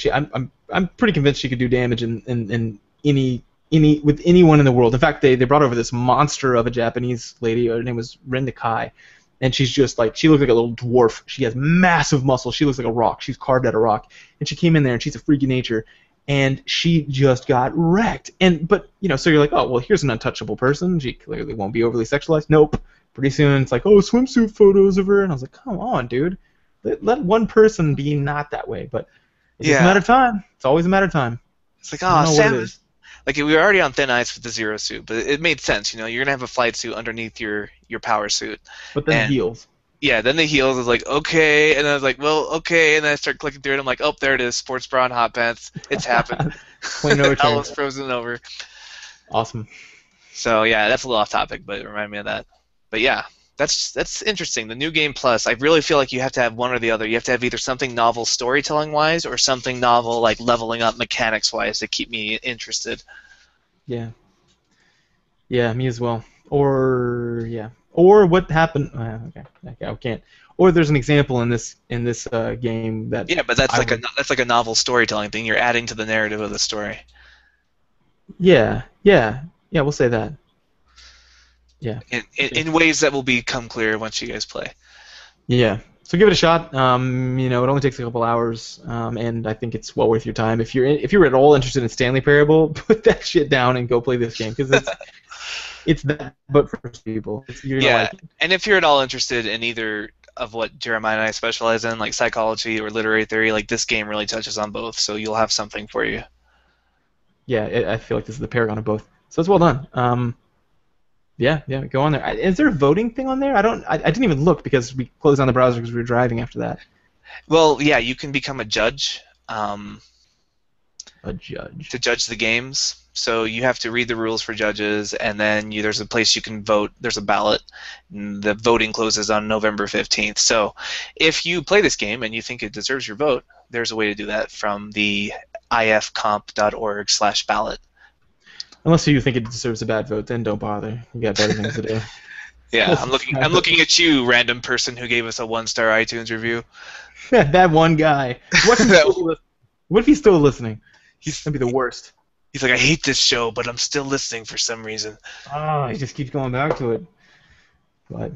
S1: I'm pretty convinced she could do damage in any with anyone in the world. In fact, they brought over this monster of a Japanese lady. Her name was Ren Nakai, and she's just like, she looks like a little dwarf. She has massive muscles. She looks like a rock. She's carved out of rock, and she came in there, and she's a freak of nature, and she just got wrecked. But so you're like, oh well, here's an untouchable person. She clearly won't be overly sexualized. Nope. Pretty soon it's like, oh, swimsuit photos of her, and I was like, come on, dude. Let one person be not that way, but it's just a matter of time. It's always a matter of time.
S2: It's like, oh, Sam. Like, we were already on thin ice with the Zero suit, but it made sense. You're gonna have a flight suit underneath your power suit.
S1: But then the heels.
S2: Yeah, then the heels is like, okay, and then I was like, well, okay, and then I start clicking through it. I'm like, oh, there it is, sports bra and hot pants. It's happened. Hell was frozen over.
S1: Awesome.
S2: So yeah, that's a little off topic, but it reminded me of that. But yeah, that's interesting. The new game plus, I really feel like you have to have one or the other. You have to have either something novel storytelling wise or something novel like leveling up mechanics wise to keep me interested.
S1: Yeah. Yeah, me as well. Or what happened? Okay, I can't. Or there's an example in this game that.
S2: Yeah, but that's like a novel storytelling thing. You're adding to the narrative of the story.
S1: Yeah, we'll say that. Yeah.
S2: In ways that will become clear once you guys play.
S1: Yeah. So give it a shot. It only takes a couple hours, and I think it's well worth your time. If you're at all interested in Stanley Parable, put that shit down and go play this game because it's that, but for people.
S2: And if you're at all interested in either of what Jeremiah and I specialize in, like psychology or literary theory, like this game really touches on both, so you'll have something for you.
S1: Yeah, I feel like this is the paragon of both. So it's well done. Yeah, go on there. Is there a voting thing on there? I didn't even look because we closed down the browser because we were driving after that.
S2: Well, yeah, you can become a judge.
S1: A judge.
S2: To judge the games. So you have to read the rules for judges, and then there's a place you can vote. There's a ballot. And the voting closes on November 15th. So if you play this game and you think it deserves your vote, there's a way to do that from the ifcomp.org/ballot.
S1: Unless you think it deserves a bad vote, then don't bother. You got better things to do.
S2: Yeah, I'm looking at you, random person who gave us a 1-star iTunes review.
S1: That one guy. What if he's still listening? He's gonna be the worst.
S2: He's like, I hate this show, but I'm still listening for some reason.
S1: Oh, he just keeps going back to it. But,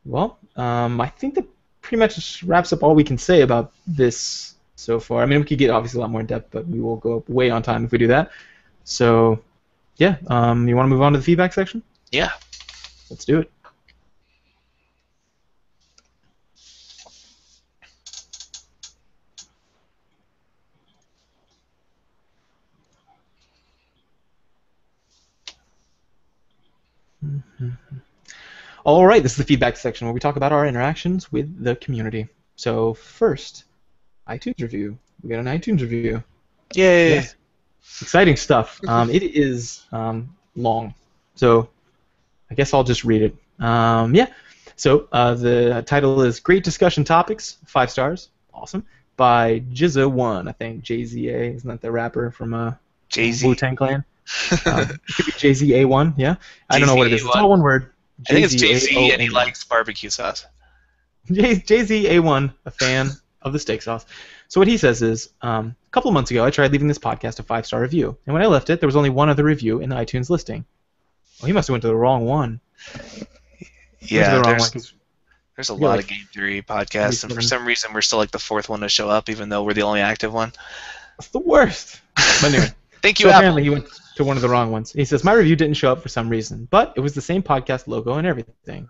S1: well, I think that pretty much wraps up all we can say about this so far. I mean, we could get obviously a lot more in depth, but we will go way on time if we do that. So, yeah, you want to move on to the feedback section?
S2: Yeah.
S1: Let's do it. All right, this is the feedback section where we talk about our interactions with the community. So first, iTunes review. We got an iTunes review.
S2: Yay!
S1: Yes. Exciting stuff. It is long, so I guess I'll just read it. Yeah. So the title is Great Discussion Topics, 5 stars. Awesome. By Jizza1, I think. JZA, isn't that the rapper from Wu-Tang Clan? It could be JZA1, yeah. I don't know what it is. It's all one word.
S2: I think it's JZ and he likes barbecue sauce.
S1: JZA1, a fan of the steak sauce. So what he says is, a couple of months ago, I tried leaving this podcast a 5-star review, and when I left it, there was only one other review in the iTunes listing. Well, he must have went to the wrong one.
S2: Yeah, there's a lot of Game Theory podcasts, and for some reason, we're still like the 4th one to show up, even though we're the only active one.
S1: That's the worst. But anyway,
S2: thank you,
S1: so
S2: Apple.
S1: Apparently, he went to one of the wrong ones. He says, my review didn't show up for some reason, but it was the same podcast logo and everything.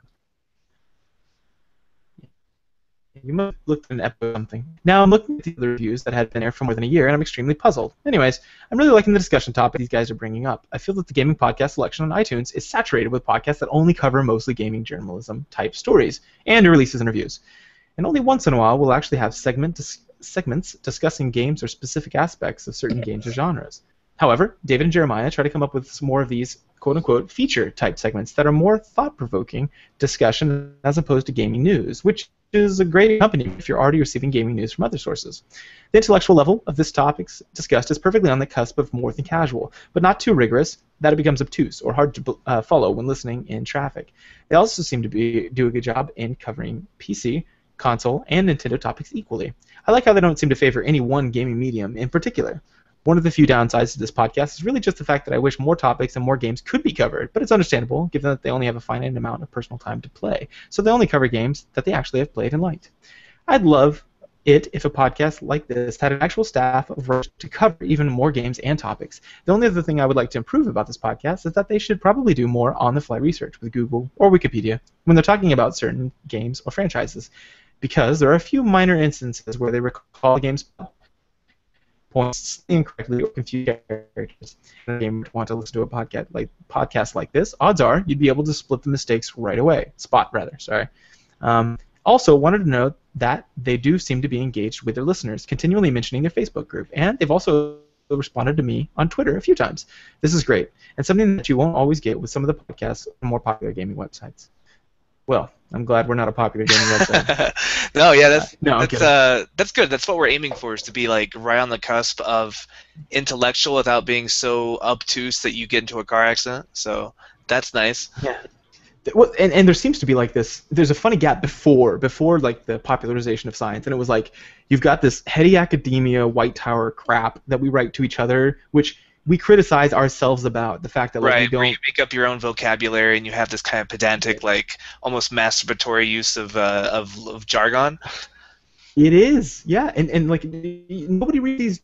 S1: You must have looked at an episode or something. Now I'm looking at the other reviews that had been there for more than a year, and I'm extremely puzzled. Anyways, I'm really liking the discussion topic these guys are bringing up. I feel that the gaming podcast selection on iTunes is saturated with podcasts that only cover mostly gaming journalism type stories and releases and reviews. And only once in a while we'll actually have segments discussing games or specific aspects of certain games or genres. However, David and Jeremiah try to come up with some more of these quote-unquote feature-type segments that are more thought-provoking discussion as opposed to gaming news, which is a great accompaniment if you're already receiving gaming news from other sources. The intellectual level of this topic discussed is perfectly on the cusp of more than casual, but not too rigorous that it becomes obtuse or hard to follow when listening in traffic. They also seem to do a good job in covering PC, console, and Nintendo topics equally. I like how they don't seem to favor any one gaming medium in particular. One of the few downsides to this podcast is really just the fact that I wish more topics and more games could be covered, but it's understandable given that they only have a finite amount of personal time to play, so they only cover games that they actually have played and liked. I'd love it if a podcast like this had an actual staff of writers to cover even more games and topics. The only other thing I would like to improve about this podcast is that they should probably do more on-the-fly research with Google or Wikipedia when they're talking about certain games or franchises, because there are a few minor instances where they recall games points incorrectly or confuse characters. If a game would want to listen to a podcast like this, odds are you'd be able to spot rather. Sorry. Also, wanted to note that they do seem to be engaged with their listeners, continually mentioning their Facebook group, and they've also responded to me on Twitter a few times. This is great, and something that you won't always get with some of the podcasts on more popular gaming websites. Well, I'm glad we're not a popular gaming website.
S2: No, yeah, that's good. That's what we're aiming for, is to be like right on the cusp of intellectual without being so obtuse that you get into a car accident. So that's nice.
S1: Yeah. Well, and there seems to be like this. There's a funny gap before like the popularization of science, and it was like you've got this heady academia, white tower crap that we write to each other, which we criticize ourselves about the fact that like, we don't.
S2: Where you make up your own vocabulary and you have this kind of pedantic, like almost masturbatory use of jargon.
S1: It is, yeah, and like nobody reads these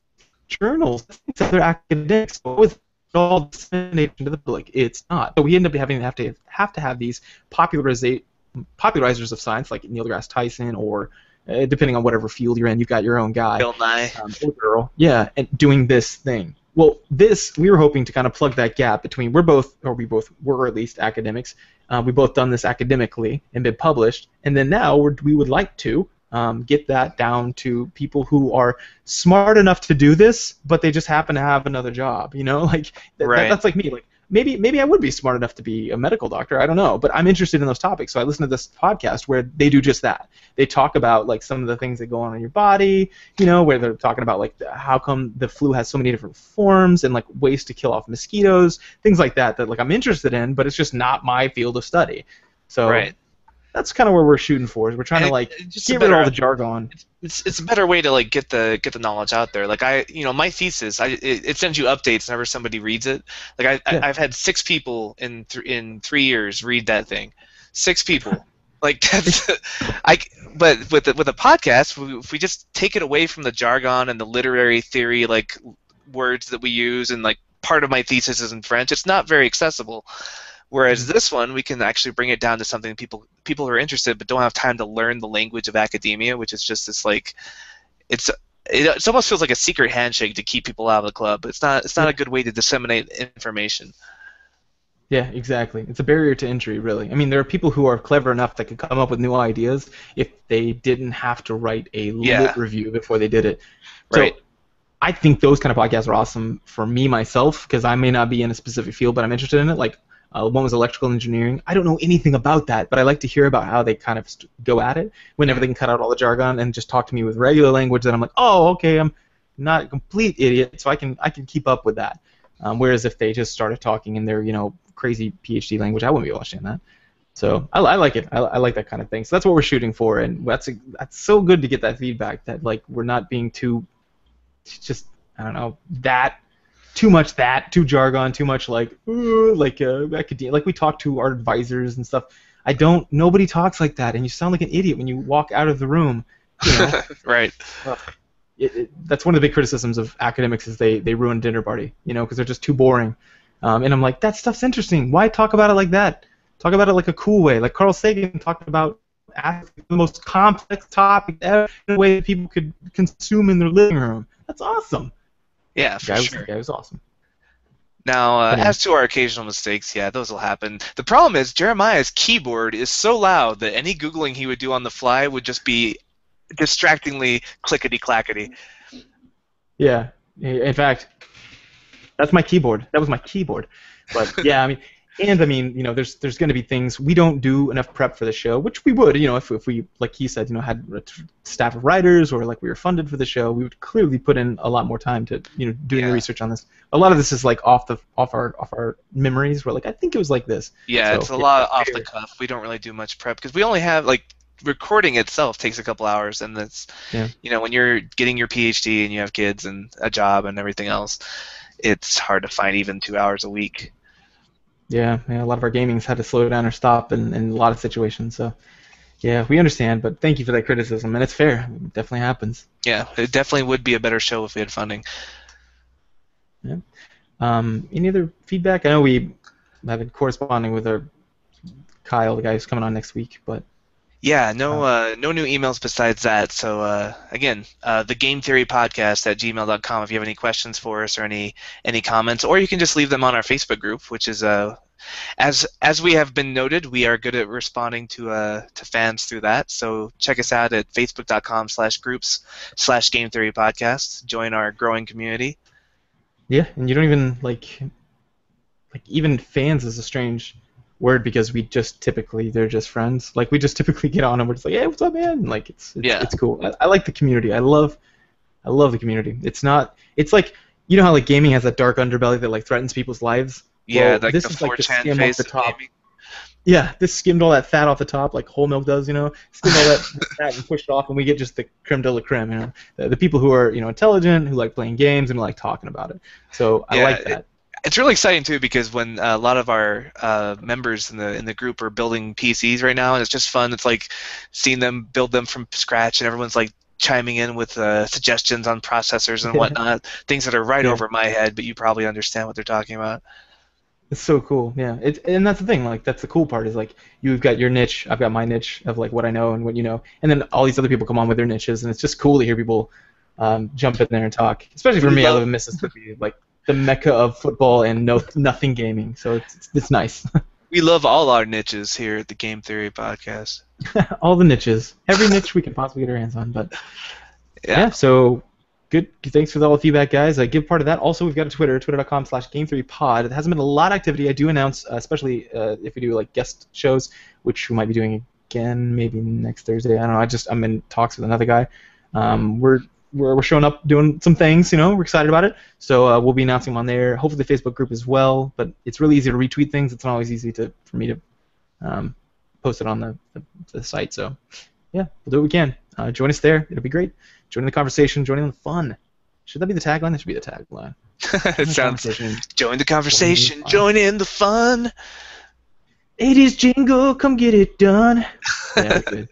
S1: journals. They're academics. With all disseminated to the public, it's not. So we end up have to have these popularizers of science, like Neil deGrasse Tyson, or depending on whatever field you're in, you've got your own guy.
S2: Bill Nye.
S1: Or girl. Yeah, and doing this thing. Well, we were hoping to kind of plug that gap between we both were at least academics. We both done this academically and been published, and then now we would like to get that down to people who are smart enough to do this, but they just happen to have another job. You know, like that's like me. Like maybe I would be smart enough to be a medical doctor. I don't know, but I'm interested in those topics, so I listen to this podcast where they do just that. They talk about like some of the things that go on in your body. You know, where they're talking about like how come the flu has so many different forms and like ways to kill off mosquitoes, things like that. That like I'm interested in, but it's just not my field of study. So that's kind of where we're shooting for. Is we're trying to like get rid of all the jargon.
S2: It's a better way to like get the knowledge out there. Like my thesis, it sends you updates whenever somebody reads it. Like I've had 6 people in 3 years read that thing. 6 people. Like that's but with a podcast, if we just take it away from the jargon and the literary theory like words that we use, and like part of my thesis is in French, it's not very accessible. Whereas this one, we can actually bring it down to something people who are interested but don't have time to learn the language of academia, which is just this like, it almost feels like a secret handshake to keep people out of the club. It's not a good way to disseminate information.
S1: Yeah, exactly. It's a barrier to entry, really. I mean, there are people who are clever enough that could come up with new ideas if they didn't have to write a lit review before they did it. So, I think those kind of podcasts are awesome for me myself, because I may not be in a specific field, but I'm interested in it. Like, one was electrical engineering. I don't know anything about that, but I like to hear about how they kind of go at it whenever they can cut out all the jargon and just talk to me with regular language that I'm like, oh, okay, I'm not a complete idiot, so I can keep up with that. Whereas if they just started talking in their crazy PhD language, I wouldn't be able to understand that. So I like it. I like that kind of thing. So that's what we're shooting for, and that's so good to get that feedback that like we're not being too too jargon, too much academia. Like we talk to our advisors and stuff. Nobody talks like that, and you sound like an idiot when you walk out of the room. You know?
S2: Right.
S1: That's one of the big criticisms of academics is they ruin dinner party, because they're just too boring. And I'm like, that stuff's interesting. Why talk about it like that? Talk about it like a cool way. Like Carl Sagan talked about the most complex topic ever in a way that people could consume in their living room. That's awesome.
S2: Yeah, for sure.
S1: The guy was awesome.
S2: Now, as to our occasional mistakes, yeah, those will happen. The problem is Jeremiah's keyboard is so loud that any Googling he would do on the fly would just be distractingly clickety-clackety.
S1: Yeah. In fact, that's my keyboard. That was my keyboard. But, yeah, I mean, And I mean, there's going to be things we don't do enough prep for the show, which we would, if we, like he said, had a staff of writers or like we were funded for the show, we would clearly put in a lot more time to, doing the research on this. A lot of this is like off our memories. We're like, I think it was like this.
S2: Yeah,
S1: So,
S2: it's a lot off the cuff. We don't really do much prep because we only have like recording itself takes a couple hours, and that's when you're getting your PhD and you have kids and a job and everything else, it's hard to find even 2 hours a week.
S1: Yeah, a lot of our gaming's had to slow down or stop in a lot of situations. So, yeah, we understand, but thank you for that criticism, and it's fair. It definitely happens.
S2: Yeah, it definitely would be a better show if we had funding.
S1: Yeah. Any other feedback? I know we have been corresponding with our Kyle, the guy who's coming on next week, but.
S2: Yeah, no new emails besides that. So again, the Game Theory Podcast at gmail.com if you have any questions for us or any comments, or you can just leave them on our Facebook group, which is as we have been noted, we are good at responding to fans through that. So check us out at facebook.com/groups/Game Theory Podcast. Join our growing community.
S1: Yeah, and you don't even like even fans is a strange word because they're just friends. Like we just typically get on and we're just like, hey, what's up, man? Like it's cool. I like the community. I love the community. It's like how like gaming has that dark underbelly that like threatens people's lives.
S2: Yeah,
S1: well,
S2: like
S1: this
S2: the
S1: is like the
S2: 4chan
S1: skim
S2: face
S1: off the top.
S2: Gaming.
S1: Yeah, this skimmed all that fat off the top, like whole milk does, skimmed all that fat and pushed it off, and we get just the creme de la creme, the people who are intelligent, who like playing games and like talking about it. So I like that.
S2: It's really exciting too because when a lot of our members in the group are building PCs right now, and it's just fun. It's like seeing them build them from scratch, and everyone's like chiming in with suggestions on processors and whatnot, things that are right over my head, but you probably understand what they're talking about.
S1: It's so cool, yeah. And that's the thing, like that's the cool part is like you've got your niche, I've got my niche of like what I know and what you know, and then all these other people come on with their niches, and it's just cool to hear people jump in there and talk. Especially for me, I live in Mississippi, like the mecca of football and nothing gaming, so it's nice.
S2: We love all our niches here at the Game Theory Podcast.
S1: All the niches, every niche we can possibly get our hands on, but yeah so. Good. Thanks for all the feedback, guys. Give part of that. Also, we've got a Twitter, twitter.com/Game3Pod. There hasn't been a lot of activity. I do announce, especially if we do like guest shows, which we might be doing again maybe next Thursday. I don't know. I'm in talks with another guy. We're showing up doing some things. We're excited about it. So we'll be announcing them on there. Hopefully the Facebook group as well. But it's really easy to retweet things. It's not always easy for me to post it on the site. So yeah, we'll do what we can. Join us there. It'll be great. Join in the conversation, join in the fun. Should that be the tagline? That should be the tagline.
S2: It sounds. Join the conversation, join in the fun.
S1: 80s jingle, come get it done. Yeah, good.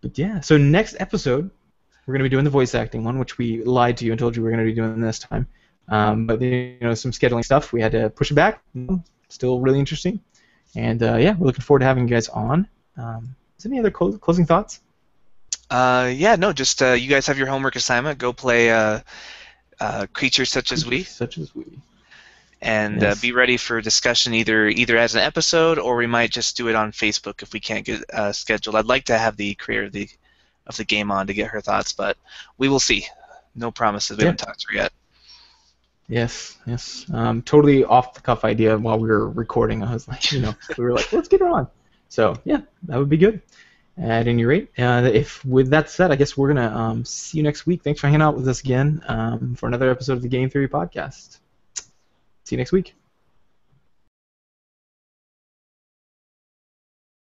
S1: But yeah, so next episode, we're going to be doing the voice acting one, which we lied to you and told you we were going to be doing this time. But some scheduling stuff, we had to push it back. Still really interesting. And yeah, we're looking forward to having you guys on. Is there any other closing thoughts?
S2: Just you guys have your homework assignment. Go play Creatures Such as We. And
S1: yes.
S2: Be ready for discussion either as an episode, or we might just do it on Facebook if we can't get scheduled. I'd like to have the creator of the game on to get her thoughts, but we will see. No promises. We haven't talked to her yet.
S1: Yes. Totally off the cuff idea while we were recording. I was like, we were like, let's get her on. So yeah, that would be good. At any rate, if with that said, I guess we're gonna see you next week. Thanks for hanging out with us again for another episode of the Game Theory Podcast. See you next week.